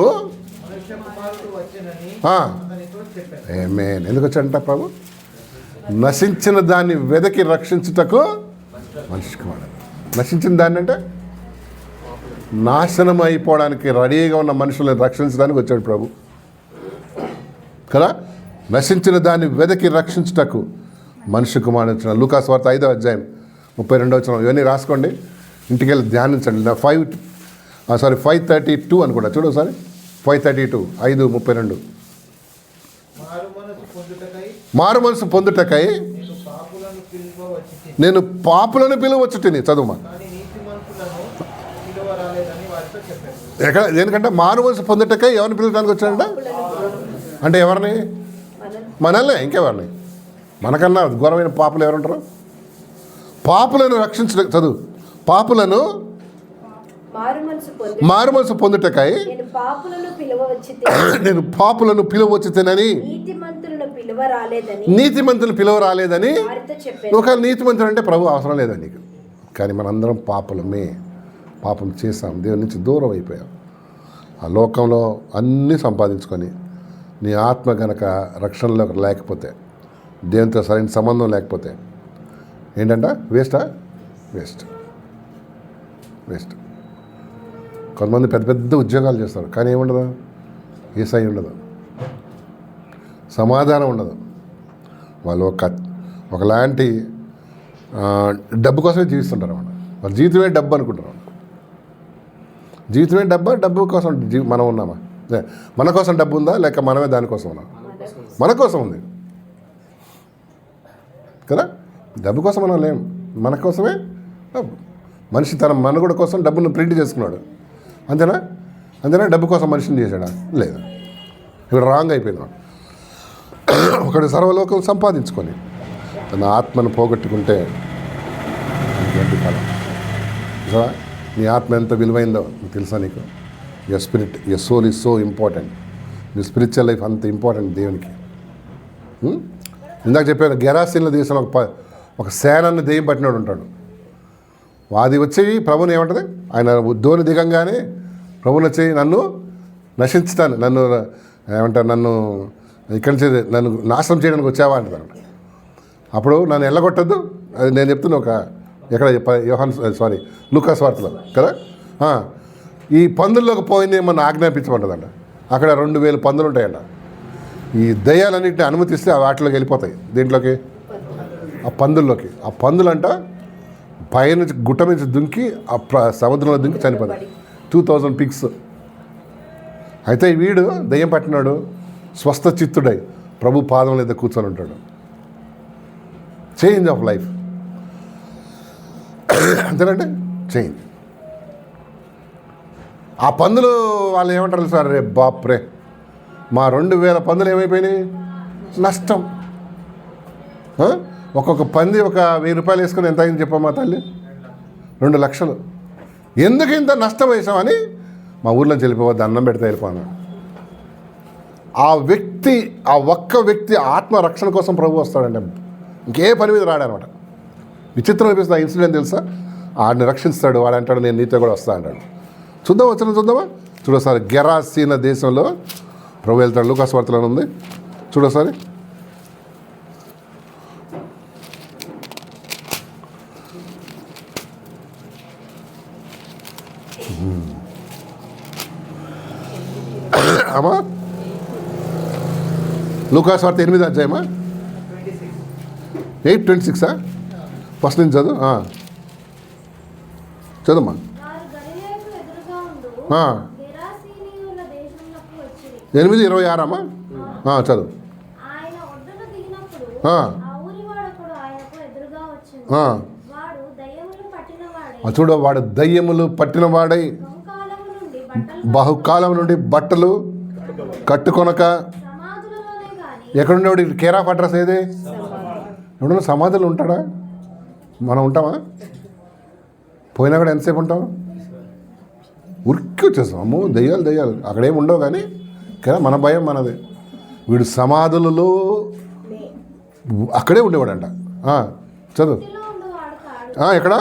S1: ఆమేన్. ఎందుకు వచ్చాడంట ప్రభు? నశించిన దాన్ని వెతికి రక్షించుటకు మనిషి కుమారుడు. నశించిన దాన్ని అంటే నాశనం అయిపోవడానికి రెడీగా ఉన్న మనుషులను రక్షించడానికి వచ్చాడు ప్రభు కదా. నశించిన దాన్ని వెతికి రక్షించుటకు మనిషి కుమారుడు వచ్చిన. లూకాసు వార్త 5:32 ఇవన్నీ రాసుకోండి, ఇంటికి వెళ్ళి ధ్యానించండి. 5:32 అనుకుంటా. చూడు ఒకసారి. 5:32 5:32. మారు మనసు పొందుటకై నేను పాపులను పిలువచ్చుటిని. చదువుమా. ఎక్కడ? దేనికంటే మారు మనసు పొందుటకై ఎవరిని పిలవడానికి వచ్చాడంట? అంటే ఎవరిని? మనల్నే. ఇంకెవరిని? మనకన్నా ఘోరమైన పాపులు ఎవరుంటారు? పాపులను రక్షించడం. చదువు. పాపులను మారు మనసు పొందుటకై నేను పాపులను పిలువచ్చుతేనని, నీతిమంతులు పిలువ రాలేదని. ఒకవేళ నీతిమంతుడు అంటే ప్రభు అవసరం లేదని నీకు. కానీ మనందరం పాపులమే. పాపం చేసాం, దేవుని నుంచి దూరం అయిపోయాం. ఆ లోకంలో అన్నీ సంపాదించుకొని నీ ఆత్మ గనక రక్షణలో లేకపోతే, దేవునితో సరైన సంబంధం లేకపోతే ఏంటంట? వేస్టా? వేస్ట్. కొంతమంది పెద్ద పెద్ద ఉద్యోగాలు చేస్తారు, కానీ ఏముండదు? ఏసై ఉండదు, సమాధానం ఉండదు. వాళ్ళు ఒకలాంటి డబ్బు కోసమే జీవిస్తుంటారు అన్నమాట. వాళ్ళ జీవితమే డబ్బు అనుకుంటారు. జీవితమే డబ్బు కోసం మనం ఉన్నామా? మన కోసం డబ్బు ఉందా, లేక మనమే దానికోసం ఉన్నాం? మన కోసం ఉంది కదా. డబ్బు కోసం మనం లేం, మన కోసమే మనిషి తన మనుగడ కోసం డబ్బును ప్రింట్ చేసుకున్నాడు. అంతేనా? అంతేనా? డబ్బు కోసం మనిషిని చేశాడా? లేదు. ఇక్కడ రాంగ్ అయిపోయింది. ఒకటి సర్వలోకం సంపాదించుకొని తన ఆత్మను పోగొట్టుకుంటే గడ్డి కాలం. చూసావా నీ ఆత్మ ఎంత విలువైందో నీకు తెలుసా? నీకు your spirit, your soul is so important. నీ స్పిరిచువల్ లైఫ్ అంత ఇంపార్టెంట్ దేవునికి. ఇందాక చెప్పాను, గెరాసీన్ల దేశంలో ఒక సేనాన్ని దెయ్యం పట్టినాడు ఉంటాడు. అది వచ్చి ప్రభుని ఏమంటుంది, ఆయన ధోని దిగంగానే ప్రభుని వచ్చి నన్ను నశించుతాను, నన్ను ఏమంటారు, నన్ను ఇక్కడి నుంచి నన్ను నాశనం చేయడానికి వచ్చావా అంటారు. అప్పుడు నన్ను ఎల్లగొట్టద్దు, అది నేను చెప్తున్నా. ఒక ఎక్కడ లూకాస్ వార్తలో కదా, ఈ పందుల్లోకి పోయింది ఏమన్నా ఆజ్ఞాపించమంటుందంట. అక్కడ 2000 పందులు ఉంటాయంట. ఈ దయ్యాలన్నింటినీ అనుమతిస్తే వాటిలోకి వెళ్ళిపోతాయి. దీంట్లోకి ఆ పందుల్లోకి. ఆ పందులంట పైనుంచి గుట్ట నుంచి దుంకి సముద్రంలో దుంకి చనిపోతాయి. 2000 పిగ్స్. అయితే వీడు దయ్యం పట్టినాడు, స్వస్థ చిత్తుడై ప్రభు పాదం మీద కూర్చొని ఉంటాడు. Change of life. అంతేనంటే చేంజ్. ఆ పందులు వాళ్ళు ఏమంటారు సార్, రే బాప్రే మా 2000 పందులు ఏమైపోయినాయి, నష్టం. ఒక్కొక్క పంది ఒక 1000 రూపాయలు వేసుకొని ఎంత అయింది చెప్పమ్మా తల్లి, 2 లక్షలు. ఎందుకు ఇంత నష్టం వేసామని మా ఊర్లో వెళ్ళిపోవద్దు, అన్నం పెడితే వెళ్ళిపోను. ఆ వ్యక్తి, ఆ ఒక్క వ్యక్తి ఆత్మరక్షణ కోసం ప్రభు వస్తాడంటే ఇంకే పని మీద రాడనమాట. విచిత్రం అనిపిస్తుంది. ఆ ఇన్సిడెంట్ తెలుసా? ఆడిని రక్షిస్తాడు. వాడు అంటాడు నేను నీతో కూడా వస్తా అంటాడు. చూద్దామా చూడసారి. గెరాసీన దేశంలో ప్రభు వెళ్తాడు. లూకాస్ వార్తలో ఉంది చూడసారి. అమ్మా లూకాస్ వార్త 8వ అధ్యాయమా, 8:26 ఫస్ట్ నుంచి చదువు. చదువుమా. 8:26 అమ్మా. చదువు. చూడ వాడు దయ్యములు పట్టినవాడై బహుకాలం నుండి బట్టలు కట్టుకొనక ఎక్కడుండేవాడు? కేర్ ఆఫ్ అడ్రస్ ఏది? ఎవడన్నా సమాధులు ఉంటాడా? మనం ఉంటామా? పోయినా కూడా ఎంతసేపు ఉంటాం? ఉరికి వచ్చేస్తాం. అమ్మో దయ్యాలు అక్కడేమి ఉండవు కానీ కదా, మన భయం మనది. వీడు సమాధులలో అక్కడే ఉండేవాడంట. చదువు. ఎక్కడ?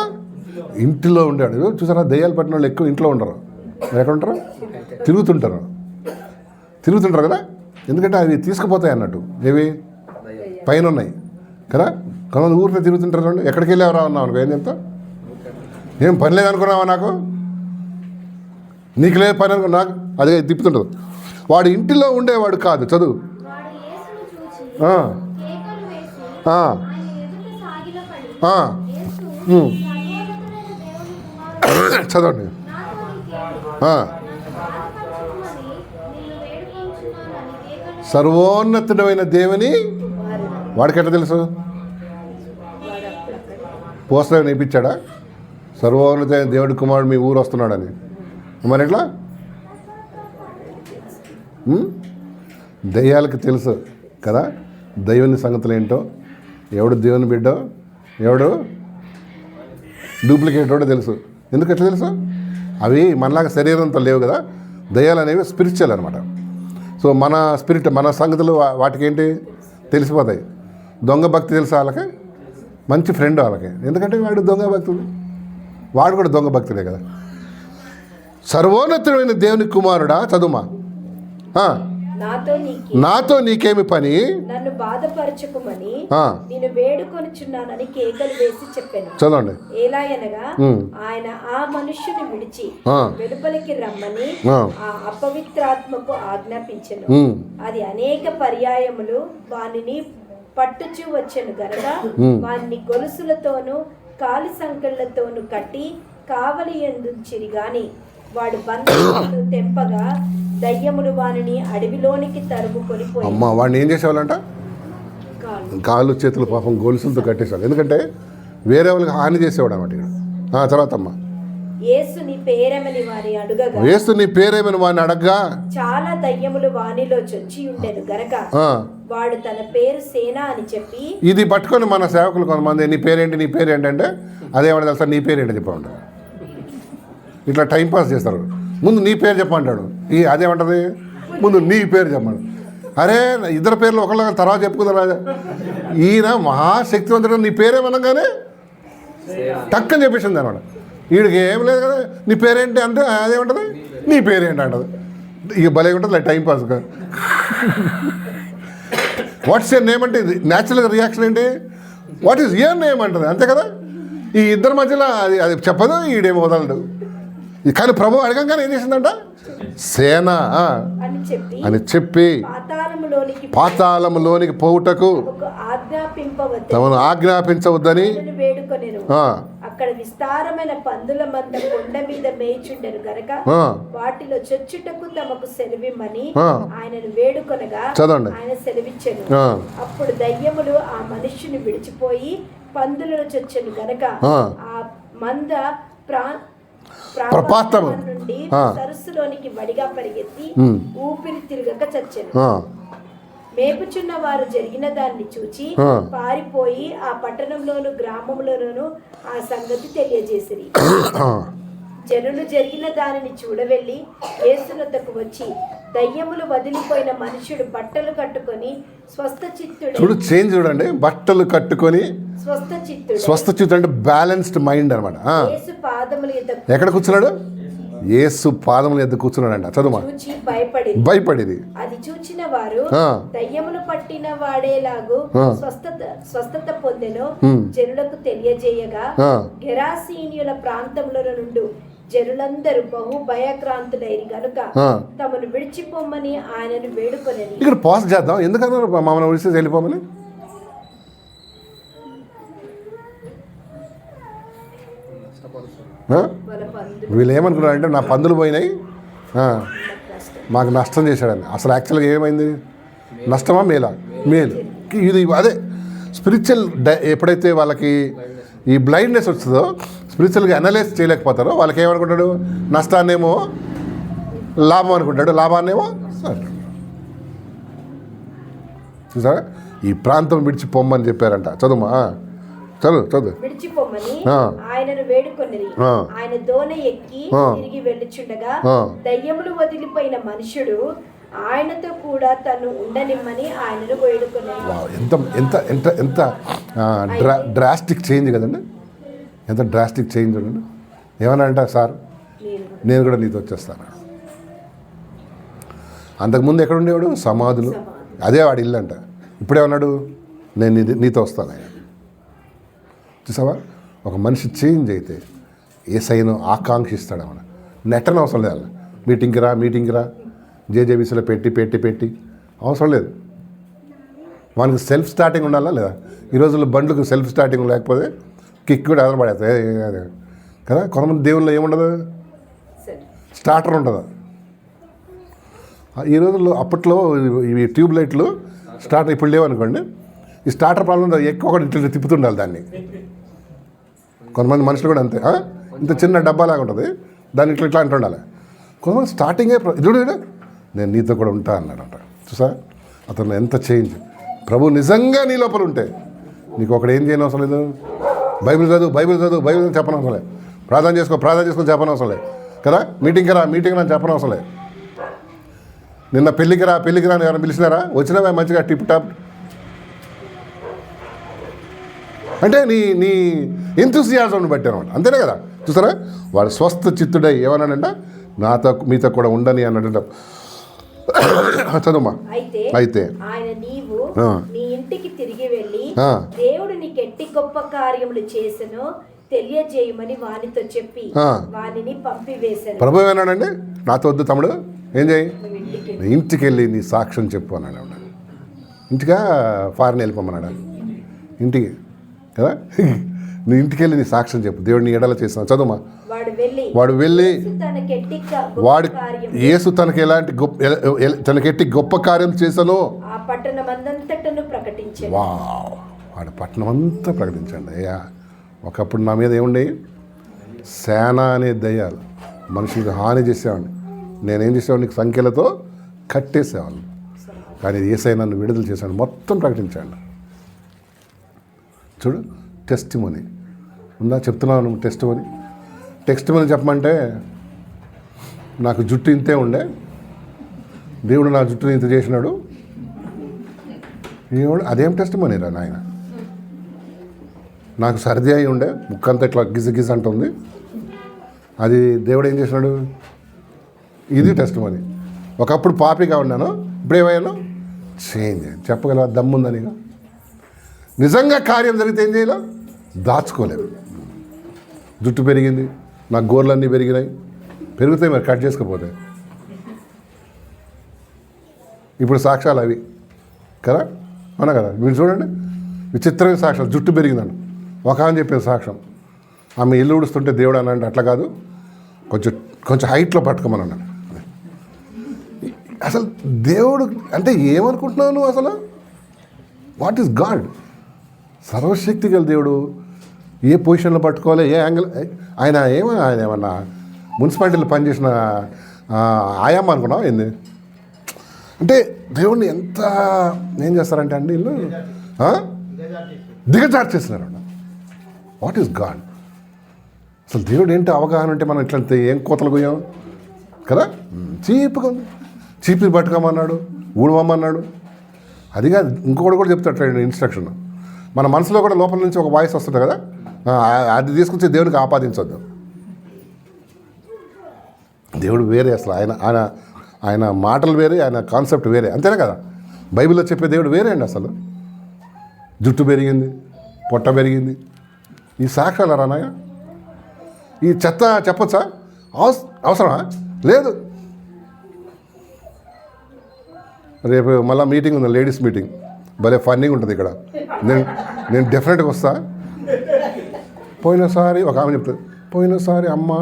S1: ఇంటిలో ఉండేవాడు. చూసారా, దయ్యాలు పట్టిన వాళ్ళు ఎక్కువ ఇంట్లో ఉండరు. ఎక్కడ ఉంటారు? తిరుగుతుంటారు కదా. ఎందుకంటే అవి తీసుకుపోతాయి అన్నట్టు. ఏవి పైన ఉన్నాయి కదా. కొంతమంది ఊరిలో తిరుగుతుంటారు. చూడండి, ఎక్కడికి వెళ్ళేవరా అన్నావు అనుకో, ఏం చెప్తా? ఏం పని లేదనుకున్నావా నాకు? నీకు లేదు పని అనుకో, నాకు అదే తిప్పుతుంటుంది. వాడు ఇంటిలో ఉండేవాడు కాదు. చదువు. చదవండి. సర్వోన్నతుడమైన దేవుని వాడికి ఎట్లా తెలుసు? పోస్టర్ నేర్పించాడా? సర్వోన్నతమైన దేవుడి కుమారుడు మీ ఊరు వస్తున్నాడని. మరి ఎట్లా? దయ్యాలకు తెలుసు కదా దైవుని సంగతులు ఏంటో, ఎవడు దేవుని బిడ్డో ఎవడు డూప్లికేటోడో తెలుసు. ఎందుకు ఎట్లా తెలుసు? అవి మనలాగా శరీరంతో లేవు కదా. దయ్యాలు అనేవి స్పిరిచువల్ అనమాట. సో మన స్పిరిట్, మన సంగతులు వాటికి ఏంటి తెలిసిపోతాయి. దొంగ భక్తి తెలుసా వాళ్ళకి? మంచి ఫ్రెండ్ వాళ్ళకి. ఎందుకంటే వాడు దొంగ భక్తుడు, వాడు కూడా దొంగ భక్తుడే కదా. సర్వోన్నతుడైన దేవుని కుమారుడా, చదువుమా. నాతో నీకేమి పని, నన్ను
S4: బాధపరచుకోమని నేను వేడుకొనుచున్నానని కేకలు వేసి చెప్పాను.
S1: చదవండి.
S4: ఎలాగనగా ఆయన ఆ మనుష్యుని విడిచి వెలుపలికి రమ్మని ఆ అపవిత్రాత్మకు ఆజ్ఞాపించెను. అది అనేక పర్యాయములు వానిని పట్టుచూ వచ్చెను గనక వారిని గొలుసులతోనూ కాలి సంకెళ్లతోనూ కట్టి కావలి ఎందుంచిరి గాని వాడు బంధువులను తెంపగా దయ్యములు వారిని అడవిలోనికి తరుముకొని పోయి.
S1: అమ్మ వాడిని ఏం చేసేవాళ్ళంట? కాళ్ళు చేతులు పాపం గొలుసులతో కట్టేసేవాళ్ళు. ఎందుకంటే వేరే వాళ్ళకి హాని చేసేవాడు అన్నమాట. తర్వాత అమ్మా,
S4: యేసు నీ పేరేమని వారి అడుగగా
S1: యేసు నీ పేరేమని వాడిని అడగ్గా
S4: చాలా దయ్యములు వానిలో చొచ్చి ఉండెను గనక వాడు తన పేరు సేన అని చెప్పి.
S1: ఇది పట్టుకొని మన సేవకులు కొంతమంది నీ పేరేంటి అంటే అదేమంటే తెలుసా, నీ పేరేంటి చెప్పమంటారు. ఇట్లా టైంపాస్ చేస్తారు. ముందు నీ పేరు చెప్పమంటాడు, అదేమంటది ముందు నీ పేరు చెప్పండి. అరే ఇద్దరు పేర్లు ఒకళ్ళ తర్వాత చెప్పుకుందారా. ఈయన మహాశక్తివంతుడు, నీ పేరేమనగానే టక్కని చెప్పేసింది అనమాట. వీడికి ఏం లేదు కదా, నీ పేరేంటి అంటే అదేమంటది నీ పేరేంటి అంటది. ఇక భలే ఉంటుంది టైంపాస్. వాట్స్ యువర్ నేమ్ అంటే న్యాచురల్గా రియాక్షన్ ఏంటి, వాట్ ఈస్ యువర్ నేమ్ అంటది, అంతే కదా. ఈ ఇద్దరి మధ్యలో అది చెప్పదు, ఈడేమో వదలడు. కానీ ప్రభు అడగంగానే ఏం చేసిందంట, సేన అని చెప్పి పాతాళములోనికి పోవుటకు తమను ఆజ్ఞాపించవద్దని
S4: అక్కడ విస్తారమైన పందుల మంద కొండ మీద మేయిచుండెను గనక వాటిలో చొచ్చుటకు తమకు సెలవిమ్మని ఆయనను వేడుకొనగా ఆయన సెలవిచ్చెను. అప్పుడు దయ్యములు ఆ మనుష్యుని విడిచిపోయి పందులను చొచ్చెను గనక ఆ మంద ప్రపాతము నుండి సరస్సులోనికి వడిగా పరిగెత్తి ఊపిరి తిరగక చచ్చెను. మేపుచున్న వారు జరిగిన దాన్ని చూచి పారిపోయి ఆ పట్టణంలోను గ్రామంలోను ఆ సంగతి తెలియజేసిరి. జనులు జరిగిన దానిని చూడవెళ్ళి యేసునొద్దకు వచ్చి దయ్యములు వదిలిపోయిన మనుషుడు బట్టలు కట్టుకొని
S1: చూడు చేంజ్ చూడండి, బట్టలు కట్టుకొని స్వస్థచిత్తుడు అంటే బ్యాలెన్స్డ్ మైండ్ అనమాట. ఎక్కడ కూర్చున్నాడు, యేసు పాదముల ఎద్దు కూర్చున్నాడంట. చదువు. భయపడేది
S4: అది చూచిన వారు దయ్యములు పట్టిన వాడేలాగు స్వస్థత పొందెను జనులకు తెలియజేయగా గెరాసీనియుల ప్రాంతంలో నుండి జనులందరూ బహు భయక్రాంతులైరి గనుక తమను విడిచిపోమని ఆయనను వేడుకొనని.
S1: ఇక్కడ పాస్ చేద్దాం, ఎందుకన్నా మమ్మల్ని విడిచి వెళ్ళిపోమని. వీళ్ళు ఏమనుకున్నారంటే నా పందులు పోయినాయి, మాకు నష్టం చేశాడని. అసలు యాక్చువల్గా ఏమైంది, నష్టమా మేలా? మేలు. ఇది అదే స్పిరిచువల్ ఎప్పుడైతే వాళ్ళకి ఈ బ్లైండ్నెస్ వస్తుందో, స్పిరిచువల్గా అనలైజ్ చేయలేకపోతారో, వాళ్ళకి ఏమనుకుంటాడు, నష్టాన్నేమో లాభం అనుకుంటాడు, లాభాన్నేమో చూసారా. ఈ ప్రాంతం విడిచిపోమ్మని చెప్పారంట. చదువుమా, చదువు.
S4: విడిచిపోమని ఆయనను వేడుకొన్నది. ఆయన దోణి ఎక్కి తిరిగి వెళ్ళుచుండగా దయ్యములు వదిలిపోయిన మనుషుడు ఆయనతో కూడా తను ఉండనిమ్మని ఆయనను వేడుకొన్నది.
S1: ఎంత ఎంత ఎంత ఎంత డ్రాస్టిక్ చేంజ్ కదండి, ఎంత డ్రాస్టిక్ చేంజ్ చూడండి. ఏమన్నా అంట, సార్ నేను కూడా నీతో వచ్చేస్తాను. అంతకుముందు ఎక్కడ ఉండేవాడు, సమాధులు, అదే వాడి ఇల్లు అంట. ఇప్పుడేమన్నాడు, నేను నీతో వస్తాను. చూసావా, ఒక మనిషి చేంజ్ అయితే ఏసైను ఆకాంక్షిస్తాడు. అన్న నెట్టని అవసరం లేదు, మీటింగ్కి రా జేజేబీసీలో పెట్టి అవసరం లేదు. మనకు సెల్ఫ్ స్టార్టింగ్ ఉండాలా లేదా? ఈ రోజుల్లో బండ్లకు సెల్ఫ్ స్టార్టింగ్ లేకపోతే కిక్ కూడా ఎదరపడేస్తాయి కదా. కొంతమంది దేవుళ్ళు ఏముండదు, స్టార్టర్ ఉంటుంది. ఈ రోజుల్లో అప్పట్లో ఇవి ట్యూబ్ లైట్లు స్టార్టర్ ఇప్పుడు లేవనుకోండి, ఈ స్టార్టర్ ప్రాబ్లం ఎక్కువ ఇట్లా తిప్పుతుండాలి దాన్ని. కొంతమంది మనుషులు కూడా అంతే, ఇంత చిన్న డబ్బాలాగా ఉంటుంది, దాన్ని ఇట్లా అంటుండాలి. కొంతమంది స్టార్టింగే చూడు నేను నీతో కూడా ఉంటా అన్నాడట. చూసా అతను ఎంత చేంజ్. ప్రభు నిజంగా నీ లోపల ఉంటే నీకు ఒకటి ఏం చేయని అవసరం లేదు. బైబిల్ చదువు చెప్పనవసరం లేదు. ప్రార్థన చేసుకొని చెప్పనవసరం లేదు కదా. మీటింగ్కి రా అని చెప్పనవసరం లేదు. నిన్న పెళ్ళికి రా అని ఎవరైనా పిలిచినారా? వచ్చినావా మంచిగా టిప్ టాప్ అంటే నీ ఎంతూసియాజంని బట్టి అనమాట, అంతేనే కదా. చూసారా, వాడు స్వస్థ చిత్తుడై ఏమన్నాడంట, మీతో కూడా ఉండని అన్నాడంట. చదువుమా. అయితే
S4: ఆయన నీవు నీ ఇంటికి తిరిగి వెళ్ళి దేవుడు నీకు ఎట్టి గొప్ప కార్యములు చేసెను తెలియజేయమని వానితో చెప్పి వానిని పంపివేశాను.
S1: ప్రభు ఏమన్నాడండి, నాతో వద్దు తమ్ముడు, ఏం చేయి, ఇంటికి వెళ్ళి నీ సాక్ష్యం చెప్పు అన్నాడు. ఇంటిగా ఫారెన్ వెళ్ళిపోమన్నాడు, ఇంటికి కదా. నీ ఇంటికి వెళ్ళి నీ సాక్ష్యం చెప్పు, దేవుడు నీ ఎడల చేసిన. చదువుమా. వాడు వెళ్ళి యేసు తనకి ఎలాంటి తనకెట్టి గొప్ప కార్యం చేశాను వాడు పట్టణం అంతా ప్రకటించండి. అయ్యా ఒకప్పుడు నా మీద ఏముండే, సేన అనే దయ్యాలు మనుషులకు హాని చేసేవాడిని. నేనేం చేసేవాడిని? నీకు సంఖ్యలతో కట్టేసేవాడిని. కానీ యేసయ్య నన్ను విడుదల చేశాడు, మొత్తం ప్రకటించాడు. చూడు, టెస్టిమనీ ఉందా? చెప్తున్నాను టెస్టిమనీ చెప్పమంటే నాకు జుట్టు ఇంతే ఉండే, దేవుడు నా జుట్టుని ఇంత చేసినాడు. ఏమో అదేం టెస్టిమనీ రా నాయన. నాకు సర్ది అయి ఉండే, ముక్కంతా ఇట్లా గిజ అంటుంది, అది దేవుడు ఏం చేసినాడు? ఇది టెస్టిమనీ. ఒకప్పుడు పాపిగా ఉన్నాను, ఇప్పుడు ఏమయ్యాను? చేంజ్. చెప్పగల దమ్ముందని. నిజంగా కార్యం జరిగితే ఏం చేయలేం, దాచుకోలేము. జుట్టు పెరిగింది, నా గోర్లన్నీ పెరిగినాయి, పెరుగుతాయి మరి కట్ చేసుకోపోతే. ఇప్పుడు సాక్ష్యాలు అవి కదా, అవునా కదా? మీరు చూడండి, విచిత్రమైన సాక్ష్యాలు. జుట్టు పెరిగిందండి ఒక అని చెప్పిన సాక్ష్యం. ఆమె ఇల్లు ఊడుస్తుంటే దేవుడు అన్నాడు అట్లా కాదు, కొంచెం హైట్లో పట్టుకోమని అన్నాడు. అసలు దేవుడు అంటే ఏమనుకుంటున్నావు నువ్వు? అసలు వాట్ ఈస్ గాడ్? సర్వశక్తి గల దేవుడు. ఏ పొజిషన్లో పట్టుకోవాలి, ఏ యాంగిల్. ఆయన ఏమన్నా మున్సిపాలిటీలో పనిచేసిన ఆయామ అనుకున్నావు ఏంది? అంటే దేవుడిని ఎంత ఏం చేస్తారంటే అండి వీళ్ళు దిగజార్చేస్తున్నారు. What is God? అసలు దేవుడు ఏంటి అవగాహన ఉంటే మనం ఇట్లా ఏం కోతలు పోయాం కదా. చీపుగా ఉంది, చీపిని పట్టుకోమన్నాడు, ఊడమన్నాడు. అది కాదు, ఇంకొకటి కూడా చెప్తాడు ఇన్స్ట్రక్షన్. మన మనసులో కూడా లోపల నుంచి ఒక వాయిస్ వస్తుంది కదా, అది తీసుకొచ్చి దేవునికి ఆపాదించొద్దు. దేవుడు వేరే, అసలు ఆయన మాటలు వేరే, ఆయన కాన్సెప్ట్ వేరే, అంతేనా కదా? బైబిల్లో చెప్పే దేవుడు వేరే అండి. అసలు జుట్టు పెరిగింది, పొట్ట పెరిగింది, ఈ సాక్ష్యాలు రానాయ? ఈ చెత్త చెప్పొచ్చా? అవసరమా? లేదు. రేపు మళ్ళీ మీటింగ్ ఉంది, లేడీస్ మీటింగ్, భలే ఫన్నీగా ఉంటుంది ఇక్కడ. నేను డెఫినెట్గా వస్తా. పోయినసారి ఒక ఆమె చెప్తుంది, పోయినసారి అమ్మ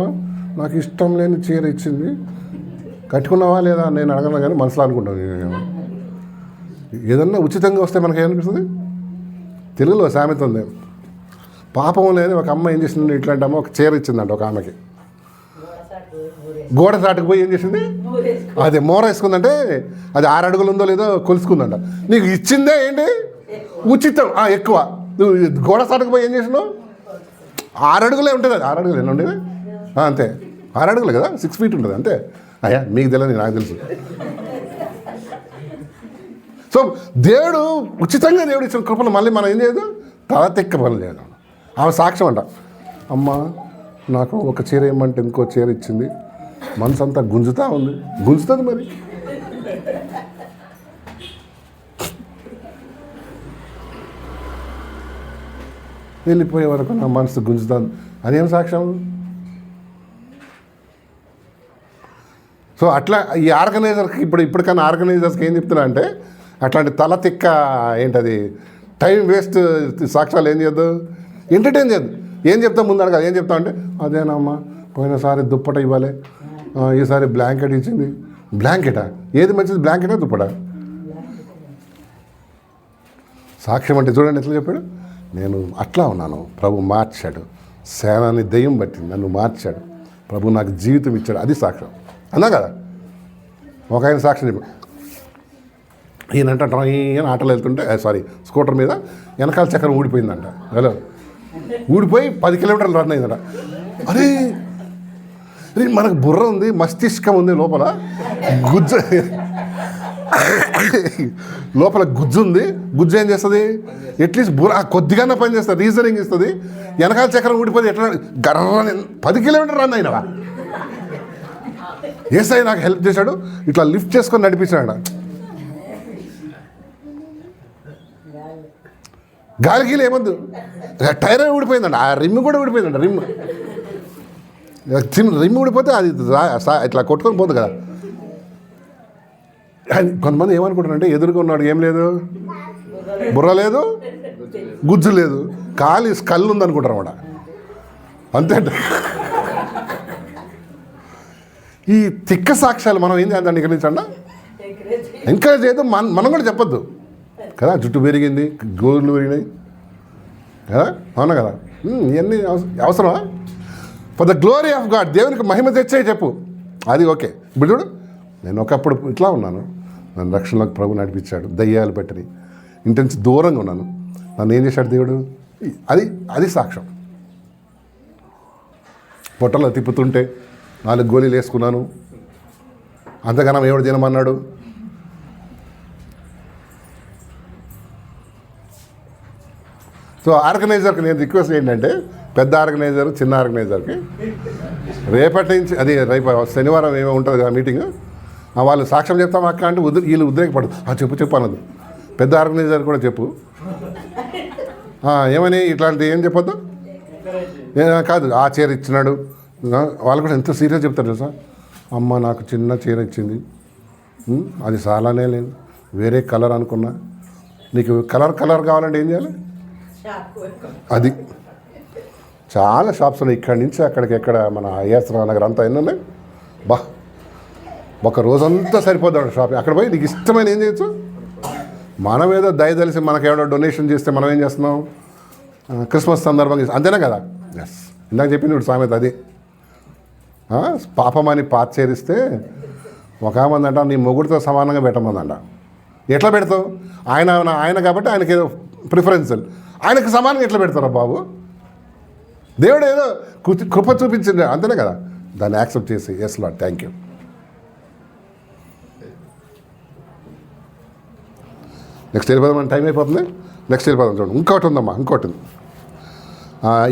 S1: నాకు ఇష్టం లేని చీర ఇచ్చింది, కట్టుకున్నావా లేదా నేను అడగను, కానీ మనసులో అనుకుంటాను. ఏదన్నా ఉచితంగా వస్తే మనకి ఏమనిపిస్తుంది? తెలుగులో సామెత ఉంది, పాపం లేని ఒక అమ్మ ఏం చేసింది, ఇట్లాంటి అమ్మ ఒక చీర ఇచ్చిందంట ఒక ఆమెకి. గోడ చాటుకు పోయి ఏం చేసింది, అది మోర వేసుకుందంటే అది 6 అడుగులు ఉందో లేదో కొలుసుకుందంట. నీకు ఇచ్చిందే ఏంటి? ఉచితం ఎక్కువ. నువ్వు గోడ చాటుకు పోయి ఏం చేసినావు? 6 అడుగులే ఉంటుంది, అది 6 అడుగులు ఎన్ని ఉండేది? అంతే, 6 అడుగులే కదా, 6 feet ఉంటుంది అంతే. అయ్యా మీకు తెలియదు, నాకు తెలుసు. సో దేవుడు ఉచితంగా దేవుడు ఇచ్చిన కృపను మళ్ళీ మనం ఏం చేయదు, తల తెక్క పనులు చేయదు. ఆమె సాక్ష్యం అంట, అమ్మ నాకు ఒక చీర ఇమ్మంటే ఇంకో చీర ఇచ్చింది, మనసు అంతా గుంజుతూ ఉంది. గుంజుతుంది మరి. వెళ్ళిపోయే వరకు నా మనసు గుంజుతుంది, అదేం సాక్ష్యం? సో అట్లా ఈ ఆర్గనైజర్కి ఇప్పటికన్నా ఆర్గనైజర్స్కి ఏం చెప్తున్నా అంటే, అట్లాంటి తల తిక్క ఏంటది టైం వేస్ట్ సాక్ష్యాలు ఏం చేయొద్దు, ఎంటర్టైన్ చేయద్దు. ఏం చెప్తాం ముందు అడగాలి, ఏం చెప్తాం అంటే అదేనమ్మా పోయినసారి దుప్పట ఇవ్వాలి, ఈసారి బ్లాంకెట్ ఇచ్చింది. బ్లాంకెటా? ఏది మంచిది, బ్లాంకెటా దుప్పటా? సాక్ష్యం అంటే చూడండి ఎట్లా చెప్పాడు, నేను అట్లా ఉన్నాను, ప్రభు మార్చాడు, సేనాని దెయ్యం బట్టి నన్ను మార్చాడు, ప్రభు నాకు జీవితం ఇచ్చాడు, అది సాక్ష్యం అన్నా కదా. ఒక ఆయన సాక్ష్యం చెప్పాడు, ఈయనంట ఈయన ఆటలు వెళ్తుంటే స్కూటర్ మీద వెనకాల చక్రం ఊడిపోయిందంట. హలో, ఊడిపోయి 10 కిలోమీటర్లు రన్ అయిందట. అరే మనకు బుర్ర ఉంది, మస్తిష్కం ఉంది, లోపల గుజ్జు గుజ్జు ఉంది. గుజ్జు ఏం చేస్తుంది, అట్లీస్ట్ బుర్ర కొద్దిగానే పని చేస్తుంది, రీజనింగ్ ఇస్తుంది. వెనకాల చక్రం ఊడిపోతే ఎట్లా గర్ర 10 కిలోమీటర్లు రన్ అయినవా. ఏసై నాకు హెల్ప్ చేశాడు, ఇట్లా లిఫ్ట్ చేసుకొని నడిపించాడు. గాలిగీలు ఏమొద్దు, టైర్ ఊడిపోయిందంట, ఆ రిమ్ కూడా ఊడిపోయిందంట. రిమ్ ఊడిపోతే అది ఇట్లా కొట్టుకొని పోదు కదా. కొంతమంది ఏమనుకుంటారంటే ఎదురుగా ఉన్నాడు ఏం లేదు, బుర్ర లేదు, గుజ్జు లేదు, కాలి స్కల్ ఉందనుకుంటారు అన్నమాట. అంతే అంట. ఈ తిక్క సాక్ష్యాలు మనం ఏం చేద్దాం ఇక్కడి నుంచి అన్న ఎంకరేజ్ చేయదు, మనం కూడా చెప్పొద్దు కదా. జుట్టు పెరిగింది, గోర్లు పెరిగినాయి కదా, అవునా కదా. ఇవన్నీ అవసరమా? For the glory of God, దేవునికి మహిమ తెచ్చే చెప్పు, అది ఓకే. ఇప్పుడు చూడు, నేను ఒకప్పుడు ఇట్లా ఉన్నాను, నన్ను రక్షణలోకి ప్రభు నడిపించాడు, దయ్యాలు పెట్టని ఇంటి నుంచి దూరంగా ఉన్నాను, నన్ను ఏం చేశాడు దేవుడు, అది సాక్ష్యం. పొట్టలో తిప్పుతుంటే 4 గోళీలు వేసుకున్నాను, అంతగానం ఎవడు తినమన్నాడు. సో ఆర్గనైజర్కి నేను రిక్వెస్ట్ ఏంటంటే, పెద్ద ఆర్గనైజర్ చిన్న ఆర్గనైజర్కి రేపటి నుంచి, అది రేపు శనివారం ఏమో ఉంటుంది కదా మీటింగ్, వాళ్ళు సాక్ష్యం చెప్తాం అక్క అంటే వీళ్ళు ఉద్రేకపడదు, చెప్పు అన్నది. పెద్ద ఆర్గనైజర్ కూడా చెప్పు, ఏమని ఇట్లాంటిది ఏం చెప్పొద్దు కాదు. ఆ చీర ఇచ్చినాడు, వాళ్ళు కూడా ఎంత సీరియస్ చెప్తారు తెలుసా, అమ్మ నాకు చిన్న చీర ఇచ్చింది, అది చాలానే లేదు, వేరే కలర్ అనుకున్నా, నీకు కలర్ కావాలంటే ఏం చేయాలి, అది చాలా షాప్స్ ఉన్నాయి, ఇక్కడి నుంచి అక్కడికి, ఎక్కడ మన ఐఎస్ నగర్ అంతా ఎన్ని ఉన్నాయి, ఒక రోజంతా సరిపోతాడు షాపింగ్. అక్కడ పోయి నీకు ఇష్టమైన ఏం చేయొచ్చు. మనం ఏదో దయదలిసి మనకేమో డొనేషన్ చేస్తే మనం ఏం చేస్తున్నాం, క్రిస్మస్ సందర్భంగా అంతేనా కదా. ఎస్, ఇందాక చెప్పింది ఇప్పుడు సామెత అది, పాపమని పాచేరిస్తే ఒక ఆమందంట నీ మొగుడితో సమానంగా పెట్టమందంట. ఎట్లా పెడతావు, ఆయన కాబట్టి ఆయనకి ఏదో ప్రిఫరెన్షియల్, ఆయనకు సమానంగా ఎట్లా పెడతారా బాబు, దేవుడు ఏదో కృప చూపించింది అంతేనే కదా, దాన్ని యాక్సెప్ట్ చేసి yes Lord thank you. Next వెళ్ళిపోదాం, మన టైం అయిపోతుంది. నెక్స్ట్ వెళ్ళిపోదాం చూడండి, ఇంకోటి ఉందమ్మా, ఇంకోటి ఉంది.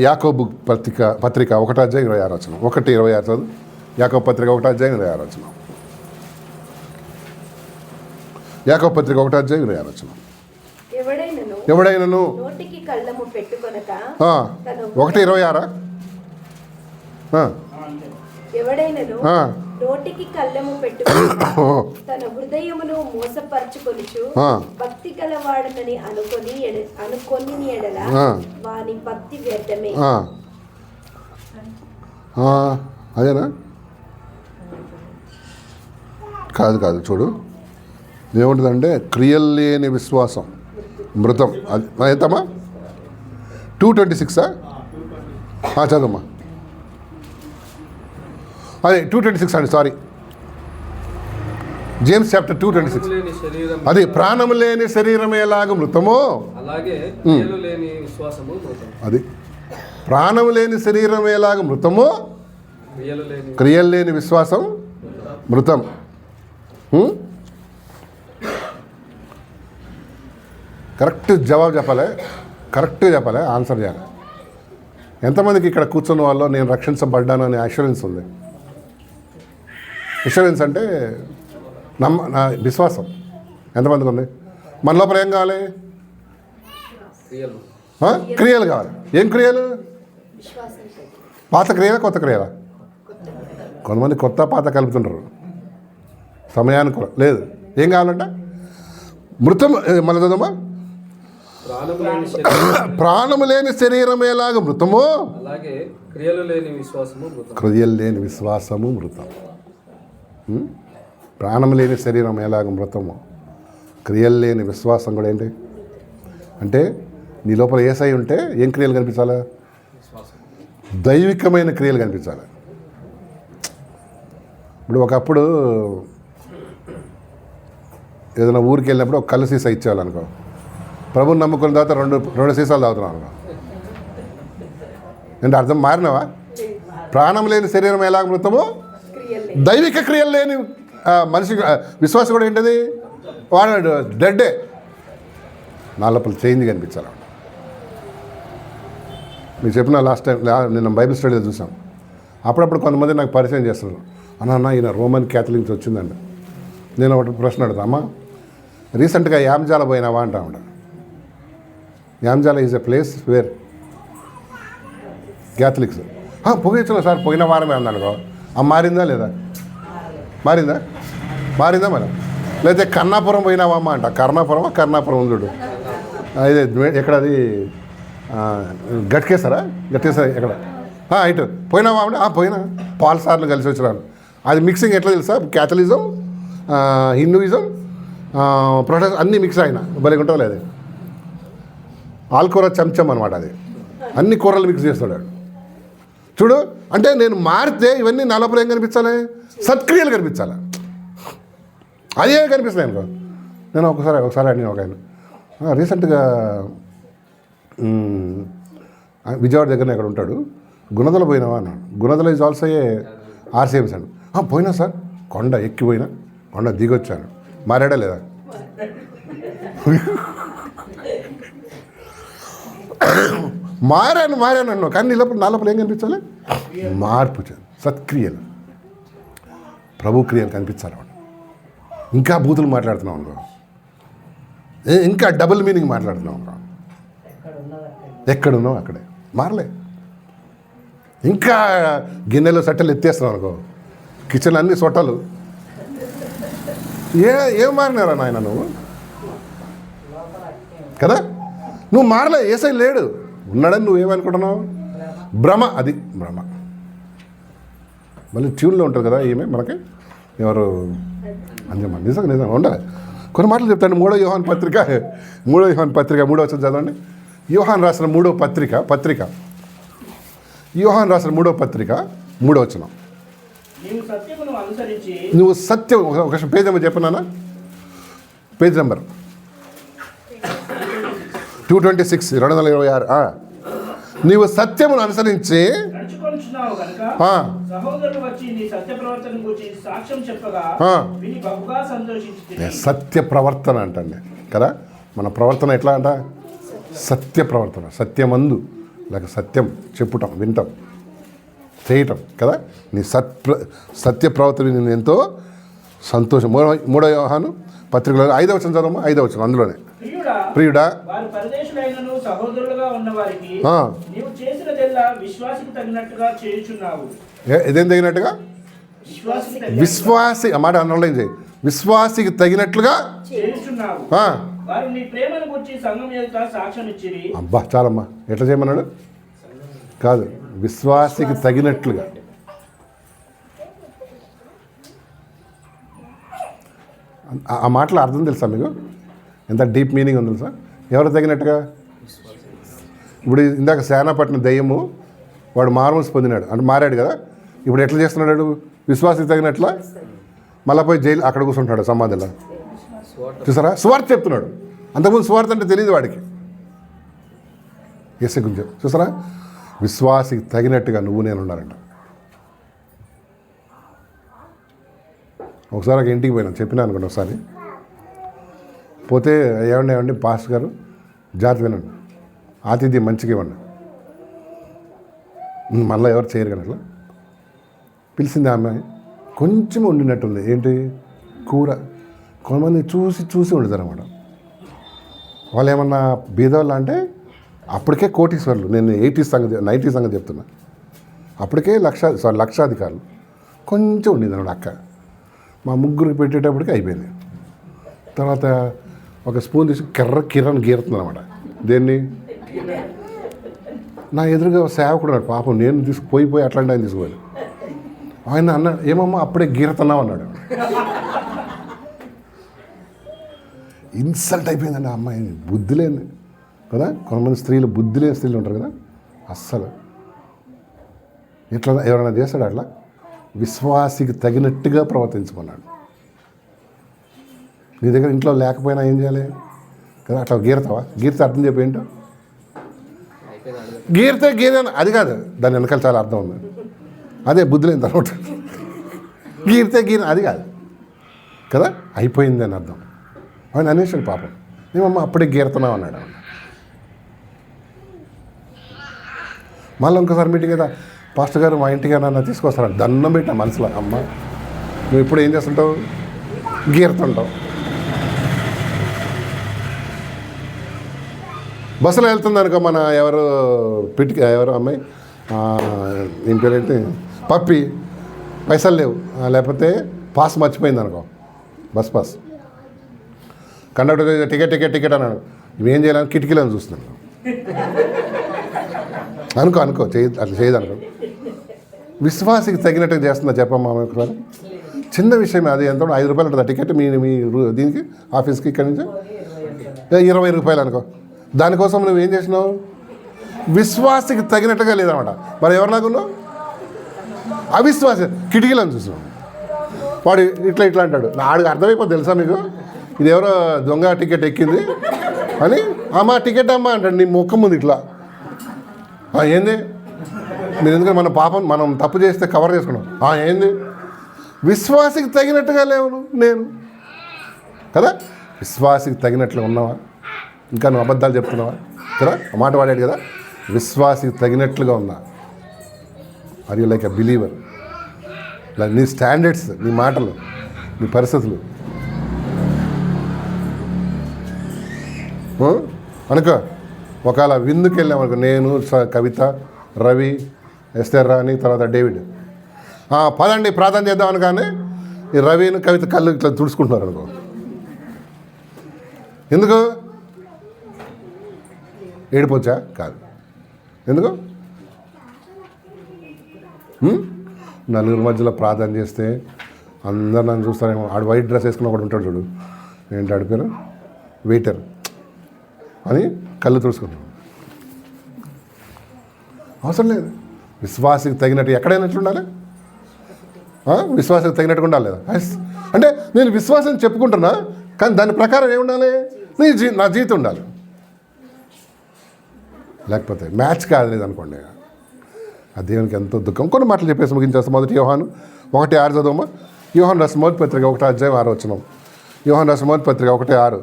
S1: యాకోబు పత్రిక 1:26 వచనం, 1:26 చదువు. యాకోబు పత్రిక 1:26 వచనం. యాకోబు పత్రిక 1:26 వచనం. ఎవడైనను
S4: నోటికి కళ్ళము పెట్టుకొనక
S1: 1:26
S4: ఎవడైనను నోటికి కళ్ళము పెట్టుకొనక తన హృదయమును మోసపరచుకొనుచు భక్తి గలవాడనని అనుకొని ఎడల వాని భక్తి వ్యర్థమే.
S1: అదేనా, కాదు చూడు ఏముంటుందంటే, క్రియలు లేని విశ్వాసం మృతం. అది ఎంతమ్మా, 2:26 చదవమ్మా. అదే 2:26 అండి, సారీ, జేమ్స్ చాప్టర్ 2:26. అది ప్రాణము లేని శరీరం ఎలాగ మృతమో
S3: అలాగే
S1: అది ప్రాణము లేని శరీరం ఎలాగ మృతమో క్రియలు లేని విశ్వాసం మృతం. కరెక్ట్గా చెప్పాలి, ఆన్సర్ చేయాలి. ఎంతమందికి ఇక్కడ కూర్చున్న వాళ్ళు నేను రక్షించబడ్డాను అనే అష్యూరెన్స్ ఉంది? అష్యూరెన్స్ అంటే నా విశ్వాసం ఎంతమందికి ఉంది? మన లోపల ఏం కావాలి? క్రియలు కావాలి. ఏం క్రియలు? పాత క్రియలా కొత్త క్రియలా? కొంతమంది కొత్త పాత కలుపుతుంటారు, సమయానికి లేదు. ఏం కావాలంట? మృతం. మళ్ళీ చదవమ్మా. ప్రాణము లేని శరీరం ఎలాగ మృతమో క్రియలు లేని విశ్వాసము మృతం. ప్రాణం లేని శరీరం ఎలాగ మృతమో క్రియలు లేని విశ్వాసం కూడా ఏంటి అంటే, నీ లోపల ఏసై ఉంటే ఏం క్రియలు కనిపించాలా? దైవికమైన క్రియలు కనిపించాలి. ఇప్పుడు ఒకప్పుడు ఏదైనా ఊరికి వెళ్ళినప్పుడు ఒక కళ్ళు సీసా ఇచ్చేవాళ్ళనుకో, ప్రభుని నమ్ముకున్న తర్వాత రెండు సీసాలు తాగుతున్నావు అనుకో, అంటే అర్థం మారినవా? ప్రాణం లేని శరీరం ఎలాగ మృతమో దైవిక క్రియలు లేని మనిషి విశ్వాసం కూడా ఏంటది? వాడు డెడ్డే. నా లోపల చేంజ్ కనిపించాలి. మీకు చెప్పిన లాస్ట్ టైం నిన్న బైబిల్ స్టడీలో చూసాం. అప్పుడప్పుడు కొంతమంది నాకు పరిచయం చేస్తున్నారు, అన్న ఈయన రోమన్ క్యాథలిక్స్ వచ్చిందండి. నేను ఒకటి ప్రశ్న అడుగుతా, అమ్మా రీసెంట్గా యామ్జాల పోయినావా అంటా ఉంటా. Yamjala is a place where Catholics పొగిచ్చిన సార్ పోయిన వారమే అందనుకో, మారిందా లేదా? మారిందా మరి? లేకపోతే కర్ణాపురం పోయినావమ్మా అంట. కర్ణాపురం చూడు, ఇది ఎక్కడది గట్కేసరా ఎక్కడ ఇటు పోయినావా అంటే పోయినా పాల్ సార్లు కలిసి వచ్చినాను. అది మిక్సింగ్ ఎట్లా తెలుసా? క్యాథలిజం, హిందూయిజం, ప్రొటెస్ట్ అన్నీ మిక్స్ అయినా భలే ఉంటావు లేదు. ఆల్కూర చెంచం అనమాట అది, అన్ని కూరలు మిక్స్ చేస్తాడు. చూడు, అంటే నేను మారితే ఇవన్నీ నా లోపల ఏం కనిపించాలి? సత్క్రియలు కనిపించాలి. అదే కనిపిస్తున్నాయి అనుకో. నేను ఒకసారి అడిగిన ఒక ఆయన రీసెంట్గా విజయవాడ దగ్గరనే ఎక్కడ ఉంటాడు, గుణదల పోయినావా అన్నాడు. Gunadala is also a RCM sir. పోయినా సార్, కొండ ఎక్కిపోయినా, కొండ దిగొచ్చాను. మారాడా లేదా? మారాను అన్నావు, కానీ నీ లోపల నా లోపల ఏం కనిపించాలి? మార్పు, సత్క్రియలు, ప్రభు క్రియలు కనిపించాలి. వాడు ఇంకా బూతులు మాట్లాడుతున్నావు అనుకో, ఇంకా డబుల్ మీనింగ్ మాట్లాడుతున్నావు అనుకో, ఎక్కడున్నావు అక్కడే మారలే. ఇంకా గిన్నెలో సట్టలు ఎత్తేస్తున్నావు అనుకో, కిచెన్ అన్ని సొట్టలు. ఏం మారినారా నాయన నువ్వు? కదా, నువ్వు మారలే. ఏసై లేడు, ఉన్నాడని నువ్వేమనుకుంటున్నావు? భ్రమ, అది భ్రమ. మళ్ళీ ట్యూన్లో ఉంటుంది కదా ఈమె మనకి, ఎవరు అంజమ్మ. నిజంగా ఉండాలి. కొన్ని మాటలు చెప్తాను. 3వ యోహాను పత్రిక 3వ వచనం చదవండి. యోహాను రాసిన 3వ పత్రిక యోహాను రాసిన 3వ పత్రిక 3వ వచనం. నువ్వు సత్యం, ఒక పేజ్ నెంబర్ చెప్పినానా? Page number 226, 226. నీవు సత్యమును అనుసరించి సత్య ప్రవర్తన అంటండి కదా. మన ప్రవర్తన ఎట్లా అంట? సత్య ప్రవర్తన, సత్యమందు, లేక సత్యం చెప్పుటం, వింటాం, చేయటం కదా. నీ సత్య ప్రవర్తన నేను ఎంతో సంతోషం. 3వ యోహాను పత్రికలో 5వ వచనం చదవమ్మా. 5వ వచనం అందులోనే, ప్రియుడా ఇదేం తగినట్టుగా? విశ్వాసి, ఆ మాట అండర్లైన్ చేయి. విశ్వాసికి తగినట్లుగా. అబ్బా చాలమ్మా. ఎట్లా చేయమన్నాడు? కాదు, విశ్వాసికి తగినట్లుగా. ఆ మాటలో అర్థం తెలుసా మీకు? ఎంత డీప్ మీనింగ్ ఉంది తెలుసా? ఎవరు తగినట్టుగా? ఇప్పుడు ఇందాక సేనాపట్నం దయ్యము వాడు మారుమూసి పొందినాడు అంటే మారాడు కదా. ఇప్పుడు ఎట్లా చేస్తున్నాడు? విశ్వాసికి తగినట్ల మళ్ళీ పోయి జైలు అక్కడ కూర్చుంటాడు సమాధిలో. చూసారా? స్వార్థ చెప్తున్నాడు. అంతకుముందు స్వార్థ అంటే తెలియదు వాడికి. ఎస్ఏ గురించి చూసారా? విశ్వాసికి తగినట్టుగా నువ్వు నేను ఉండాలంట. ఒకసారి ఒక ఇంటికి పోయినా, చెప్పినా అనుకోండి. ఒకసారి పోతే ఏమండి పాస్టర్ గారు జాతి వినండి, ఆతిథ్యం మంచిగా ఇవ్వండి, మళ్ళీ ఎవరు చేయరు కానీ అట్లా పిలిచింది. ఆమె కొంచెం వండినట్టుంది. ఏంటి కూర? కొంతమంది చూసి వండుతారు అన్నమాట. వాళ్ళు ఏమన్నా బీదవాళ్ళు అంటే అప్పటికే కోటీశ్వర్లు. నేను 80s సంగతి 90s సంగతి చెప్తున్నా. అప్పటికే లక్షాధికారులు. కొంచెం ఉండింది అన్నమాట అక్క. మా ముగ్గురికి పెట్టేటప్పటికి అయిపోయింది. తర్వాత ఒక స్పూన్ తీసి కిరణ్ గీరుతుంది అనమాట. దేన్ని? నా ఎదురుగా సేవకుడు అన్నాడు. పాపం నేను తీసుకుపోయి అట్లాంటి ఆయన తీసుకుపోయాను. ఆయన అన్నాడు, ఏమమ్మా అప్పుడే గీరుతున్నావు అన్నాడు. ఇన్సల్ట్ అయిపోయిందండి ఆ అమ్మాయి. బుద్ధి లేని కదా. కొంతమంది స్త్రీలు బుద్ధి లేని స్త్రీలు ఉంటారు కదా. అస్సలు ఎట్లా ఎవరైనా చేస్తాడు అట్లా? విశ్వాసికి తగినట్టుగా ప్రవర్తించుకున్నాడు. నీ దగ్గర ఇంట్లో లేకపోయినా ఏం చేయాలి కదా? అట్లా గీరతావా? గీరితే అర్థం చెప్పి ఏంటో? గీరితే అది కాదు, దాని వెనకాల చాలా అర్థం ఉంది. అదే బుద్ధి లేని తర్వాత గీరితే అది కాదు కదా. అయిపోయింది అని అర్థం. ఆయన అనేసాడు పాపం, ఏమమ్మా అప్పుడే గీరుతున్నావు అన్నాడు. మళ్ళీ ఇంకోసారి మీటింగ్ కదా, పాస్టర్ గారు మా ఇంటికి నన్ను తీసుకొస్తాను. దండం పెట్టా మనసులో, అమ్మ నువ్వు ఇప్పుడు ఏం చేస్తుంటావు? గీరుతుంటావు. బస్సులో వెళ్తుంది అనుకో, మన ఎవరు అమ్మాయి ఏం పేరేంటి, పప్పి, పైసలు లేవు, లేకపోతే పాస్ మర్చిపోయింది అనుకో, బస్ పాస్. కండక్టర్ టికెట్ అన్నాడు. ఇవేం చేయాలని కిటికీలను చూస్తున్నాను అనుకో అట్లా చేయదు అనుకో. విశ్వాసికి తగినట్టుగా చేస్తుందా చెప్పమ్మా ఒకసారి? చిన్న విషయమే అది. ఎంత 5 రూపాయలు ఉంటుంది టికెట్ మీ దీనికి ఆఫీస్కి ఇక్కడి నుంచి 20 రూపాయలు అనుకో. దానికోసం నువ్వు ఏం చేసినావు? విశ్వాసికి తగినట్టుగా లేదన్నమాట. మరి ఎవరిలాగా ఉన్నావు? అవిశ్వాసం కిటికీలను చూసాం. వాడు ఇట్లా అంటాడు. ఆడికి అర్థమైపోతుంది తెలుసా మీకు, ఇది ఎవరో దొంగ టికెట్ ఎక్కింది అని. అమ్మా టికెట్ అమ్మా అంటాడు నీ ముఖం ముందు ఇట్లా. ఏంది మీరు, ఎందుకంటే మన పాపం మనం తప్పు చేస్తే కవర్ చేసుకున్నాం. ఏంది విశ్వాసికి తగినట్టుగా లేవు నేను కదా. విశ్వాసికి తగినట్లు ఉన్నావా? ఇంకా నువ్వు అబద్ధాలు చెప్తున్నావా కదా? ఆ మాట వాడాడు కదా, విశ్వాసికి తగినట్లుగా ఉన్నా. Are you like a believer? నీ స్టాండర్డ్స్, నీ మాటలు, నీ పరిస్థితులు అనుకో. ఒకవేళ విందుకు వెళ్ళామనుకో, నేను కవిత, రవి, ఎస్తర్ రాణి, తర్వాత డేవిడ్, పదండి ప్రార్థన చేద్దాం అనగానే ఈ రవిని కవిత కళ్ళు ఇట్లా తుడుచుకుంటున్నారు అనుకో. ఎందుకు? ఏడిపోచ్చా? కాదు. ఎందుకు? నలుగురు మధ్యలో ప్రార్థన చేస్తే అందరు నన్ను చూస్తారేమో. ఆడు వైట్ డ్రెస్ వేసుకున్న ఒకటి ఉంటాడు చూడు, ఏంటి ఆడి పేరు, వెయిటర్ అని కళ్ళు తుడుచుకుంటాడు. అవసరం లేదు. విశ్వాసికి తగినట్టు ఎక్కడైనా ఉండాలి, విశ్వాసానికి తగినట్టుగా ఉండాలి లేదా? అంటే నేను విశ్వాసం చెప్పుకుంటున్నా, కానీ దాని ప్రకారం ఏముండాలి? నా జీవితం ఉండాలి. లేకపోతే మ్యాచ్ కాదు అనుకోండి, ఆ దేవునికి ఎంతో దుఃఖం. కొన్ని మాటలు చెప్పేసి ముగించేస్తాం. మొదటి యోహాను 1:6 చదవమ్మా. యోహాను రాసిన మొదటి పత్రిక 1:6 యోహాను రాసిన మొదటి పత్రిక 1:6.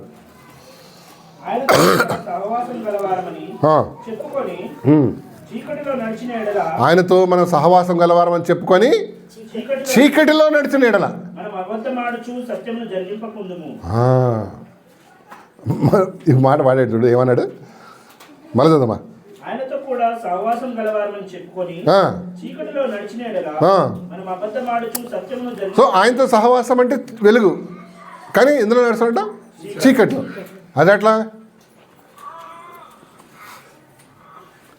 S1: ఆయనతో మనం సహవాసం గలవారం అని చెప్పుకొని చీకటిలో నడిచిన ఎడల ఈ మాట వాడాడు చూడు, ఏమన్నాడు? మళ్ళీ చదమ్మా.
S2: ఆయనతో కూడా సహవాసం గలవారమని చెప్పుకొని చీకటిలో నడిచిన ఎడల మనం అబద్ధమాడుచు సత్యమును జరిగింపక.
S1: సో ఆయనతో సహవాసం అంటే వెలుగు, కానీ ఎందులో నడుస్తాడంట? చీకట్లో. అది ఎట్లా?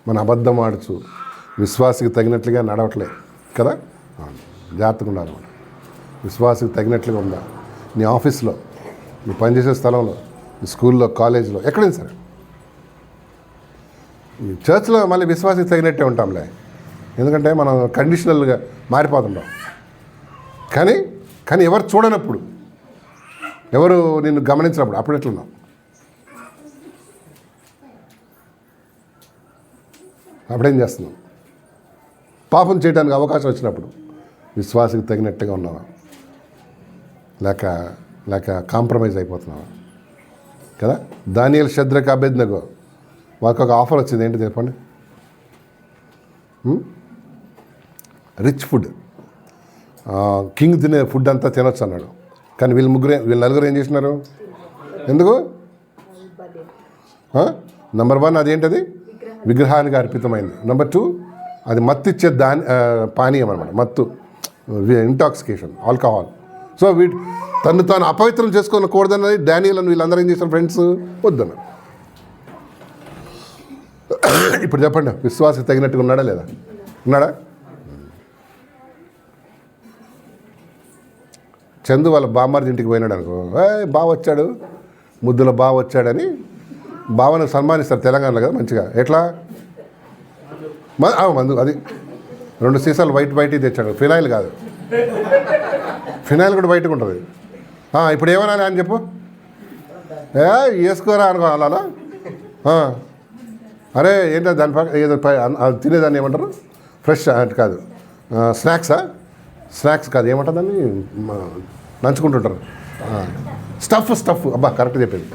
S1: మన అబద్ధం ఆడుచు విశ్వాసికి తగినట్లుగా నడవట్లేదు కదా. జాగ్రత్తగా ఉండాలి. విశ్వాసికి తగినట్లుగా ఉందా నీ ఆఫీస్లో, నీ పనిచేసే స్థలంలో, నీ స్కూల్లో, కాలేజీలో, ఎక్కడైనా సరే. ఈ చర్చ్లో మళ్ళీ విశ్వాసికి తగినట్టే ఉంటాంలే, ఎందుకంటే మనం కండిషనల్గా మారిపోతుంటాం. కానీ ఎవరు చూడనప్పుడు, ఎవరు నిన్ను గమనించినప్పుడు అప్పుడు ఎట్లున్నావు? అప్పుడేం చేస్తున్నావు? పాపం చేయడానికి అవకాశం వచ్చినప్పుడు విశ్వాసకి తగినట్టుగా ఉన్నావా, లేక కాంప్రమైజ్ అయిపోతున్నావా కదా. దానియేలు, షద్రక్, అబేద్నెగో వాళ్ళకి ఒక ఆఫర్ వచ్చింది. ఏంటి చెప్పండి? రిచ్ ఫుడ్, కింగ్ తినే ఫుడ్ అంతా తినొచ్చు అన్నాడు. కానీ వీళ్ళు నలుగురు ఏం చేసినారు? ఎందుకు? నెంబర్ 1 అదేంటది? విగ్రహానికి అర్పితమైంది. నెంబర్ 2 అది మత్తు ఇచ్చే పానీయం అనమాట, మత్తు, ఇంటాక్సికేషన్, ఆల్కహాల్. సో తను తాను అపవిత్రం చేసుకోకూడదన్నది డానియల్ అని వీళ్ళందరూ ఏం చేసిన ఫ్రెండ్స్ వద్దన్నారు. ఇప్పుడు చెప్పండి, విశ్వాసకి తగినట్టుగా ఉన్నాడా లేదా? ఉన్నాడా? చందు వాళ్ళ బామ్మారి ఇంటికి పోయినాడు అనుకో, బావ వచ్చాడు, ముద్దుల బావ వచ్చాడని బావను సన్మానిస్తారు తెలంగాణలో కదా మంచిగా. ఎట్లా? మందు, అది 2 సీసాలు వైట్ తెచ్చాడు. ఫినాయిల్ కాదు, ఫినాయిల్ కూడా బయటకు ఉంటుంది. ఇప్పుడు ఏమనాలి అని చెప్పు? వేసుకోరా అనుకోవాలా? అరే ఏంటో దాని పక్క ఏదో అది తినేదాన్ని ఏమంటారు? ఫ్రెష్ అంటే కాదు, స్నాక్స్ కాదు, ఏమంటారు దాన్ని? నంచుకుంటుంటారు. స్టఫ్ అబ్బా కరెక్ట్ చెప్పింది.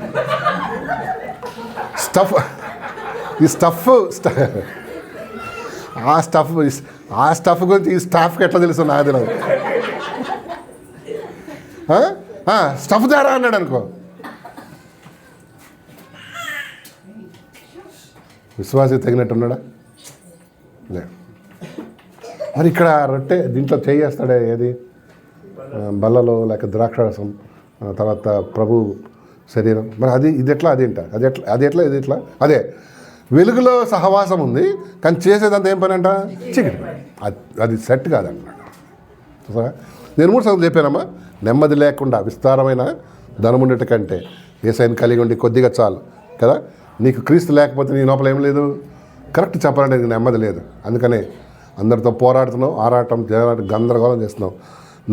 S1: ఈ స్టఫ్ గురించి ఈ స్టాఫ్కి ఎట్లా తెలుసు నాకు తెలియదు. స్టఫ్ దారా అన్నాడు అనుకో, విశ్వాసకి తగినట్టు ఉన్నాడా? లేదు. మరి ఇక్కడ రొట్టె దీంట్లో చేయేస్తాడే, ఏది బల్లలో లేక ద్రాక్షరసం, తర్వాత ప్రభు శరీరం. మరి ఇది ఎట్లా? అది ఎట్లా? అదే వెలుగులో సహవాసం ఉంది, కానీ చేసేదంతా ఏం పని అంట? చీకటి. అది సెట్ కాదన్నమాట. నేను 3 సార్లు చెప్పానమ్మా, నెమ్మది లేకుండా విస్తారమైన ధనం ఉండేట కంటే యేసయ్యను కలిగి ఉండి కొద్దిగా చాలు కదా. నీకు క్రీస్తు లేకపోతే నీ లోపల ఏం లేదు. కరెక్ట్ చెప్పాలంటే నీకు నెమ్మది లేదు. అందుకనే అందరితో పోరాడుతున్నావు, ఆరాటం గందరగోళం చేస్తున్నావు.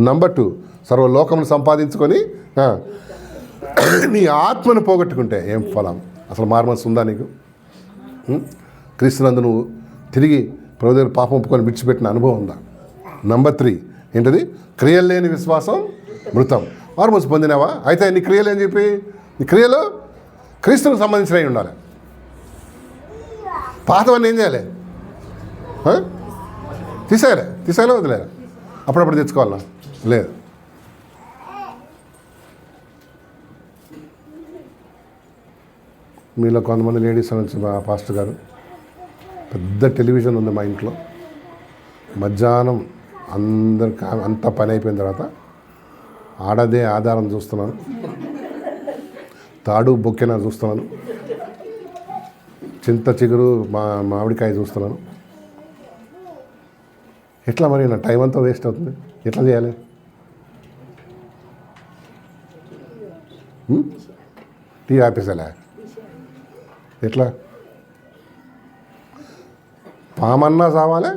S1: నంబర్ 2, సర్వలోకమును సంపాదించుకొని నీ ఆత్మను పోగొట్టుకుంటే ఏం ఫలం? అసలు మారుమనసు ఉందా నీకు? క్రీస్తునందు నువ్వు తిరిగి ప్రభు దగ్గర పాపం ఒప్పుకొని విడిచిపెట్టిన అనుభవం ఉందా? నంబర్ 3 ఏంటది? క్రియలు లేని విశ్వాసం మృతం. మారుమనసు పొందినావా? అయితే నీ క్రియలు ఏం చెప్పి, నీ క్రియలు క్రీస్తునికి సంబంధించినవి ఉండాలి. పాతవన్నీ ఏం చేయాలి? తీసేయాలి వదిలేరా? అప్పుడప్పుడు తెచ్చుకోవాలా? లేదు. మీలో కొంతమంది లేడీస్ నుంచి మా పాస్టర్ గారు, పెద్ద టెలివిజన్ ఉంది మా ఇంట్లో. మధ్యాహ్నం అందరికి అంతా పని అయిపోయిన తర్వాత ఆడదే ఆధారం చూస్తున్నాను, తాడు బొక్కెన చూస్తున్నాను, చింత చిగురు మామిడికాయ చూస్తున్నాను. ఎట్లా మరి? నా టైం అంతా వేస్ట్ అవుతుంది. ఎట్లా చేయాలి? టీ ఆపేసాలే? ఎట్లా? పామన్నా చావాలి,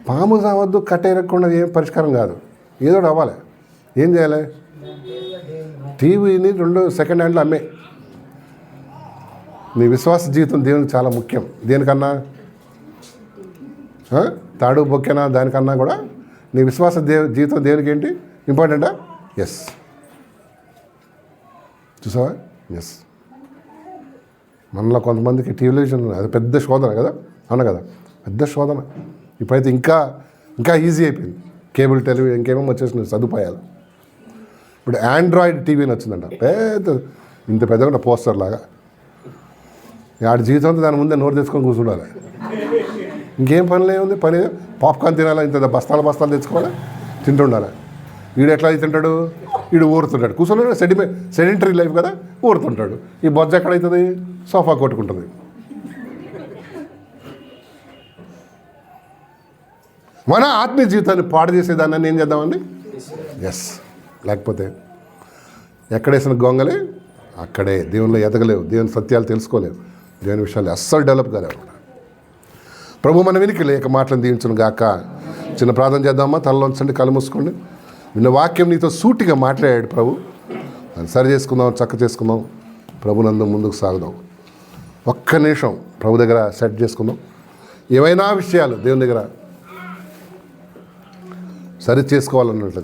S1: పాము చావద్దు, కట్టేరకుండా ఏం పరిష్కారం కాదు. ఏదో ఒకటి అవ్వాలి. ఏం చేయాలి? టీవీని 2 సెకండ్ హ్యాండ్లో అమ్మే. నీ విశ్వాస జీవితం దేవునికి చాలా ముఖ్యం. దేనికన్నా? తాడు బొక్కెనా? దానికన్నా కూడా నీ విశ్వాస జీవితం దేవునికి ఏంటి ఇంపార్టెంటా? ఎస్. చూసావా? ఎస్. మనలో కొంతమందికి టెలివిజన్ అది పెద్ద శోధన కదా, అవునా కదా? పెద్ద శోధన. ఇప్పుడైతే ఇంకా ఈజీ అయిపోయింది. కేబుల్ టెలివిజన్ ఇంకేమో వచ్చేసిన సదుపాయాలు. ఇప్పుడు ఆండ్రాయిడ్ టీవీని వచ్చిందంట, ఇంత పెద్దగా పోస్టర్ లాగా. ఆడి జీవితంతో దాని ముందే నోరు తెచ్చుకొని కూర్చుండాలి. ఇంకేం పనులు ఏముంది? పని పాప్కార్న్ తినాలా, ఇంత బస్తాలు తెచ్చుకోవాలి, తింటుండాలి. వీడు ఎట్లా తింటాడు? వీడు ఊరుతుంటాడు, కూర్చున్నాడు. సెడెంటరీ లైఫ్ కదా, ఊరుతుంటాడు. ఈ బొజ్జ ఎక్కడవుతుంది? సోఫా కొట్టుకుంటుంది. మన ఆత్మీయ జీవితాన్ని పాడు చేసేదాన్ని ఏం చేద్దామండి? ఎస్. లేకపోతే ఎక్కడేసిన గొంగలే అక్కడే. దేవునిలో ఎదగలేవు, దేవుని సత్యాలు తెలుసుకోలేవు, దేవుని విషయాలు అస్సలు డెవలప్ కాలేవు. ప్రభు మన వెనికి లేక మాటలను దీవించును గాక. చిన్న ప్రార్థన చేద్దామా? తలలోంచండి, కళ్ళు మూసుకోండి. నిన్న వాక్యం నీతో సూటిగా మాట్లాడాడు ప్రభు. దాన్ని సరి చేసుకుందాం, చక్క చేసుకుందాం, ప్రభునందు ముందుకు సాగుదాం. ఒక్క నిమిషం ప్రభు దగ్గర సెట్ చేసుకుందాం. ఏవైనా విషయాలు దేవుని దగ్గర సరి చేసుకోవాలన్నట్లయితే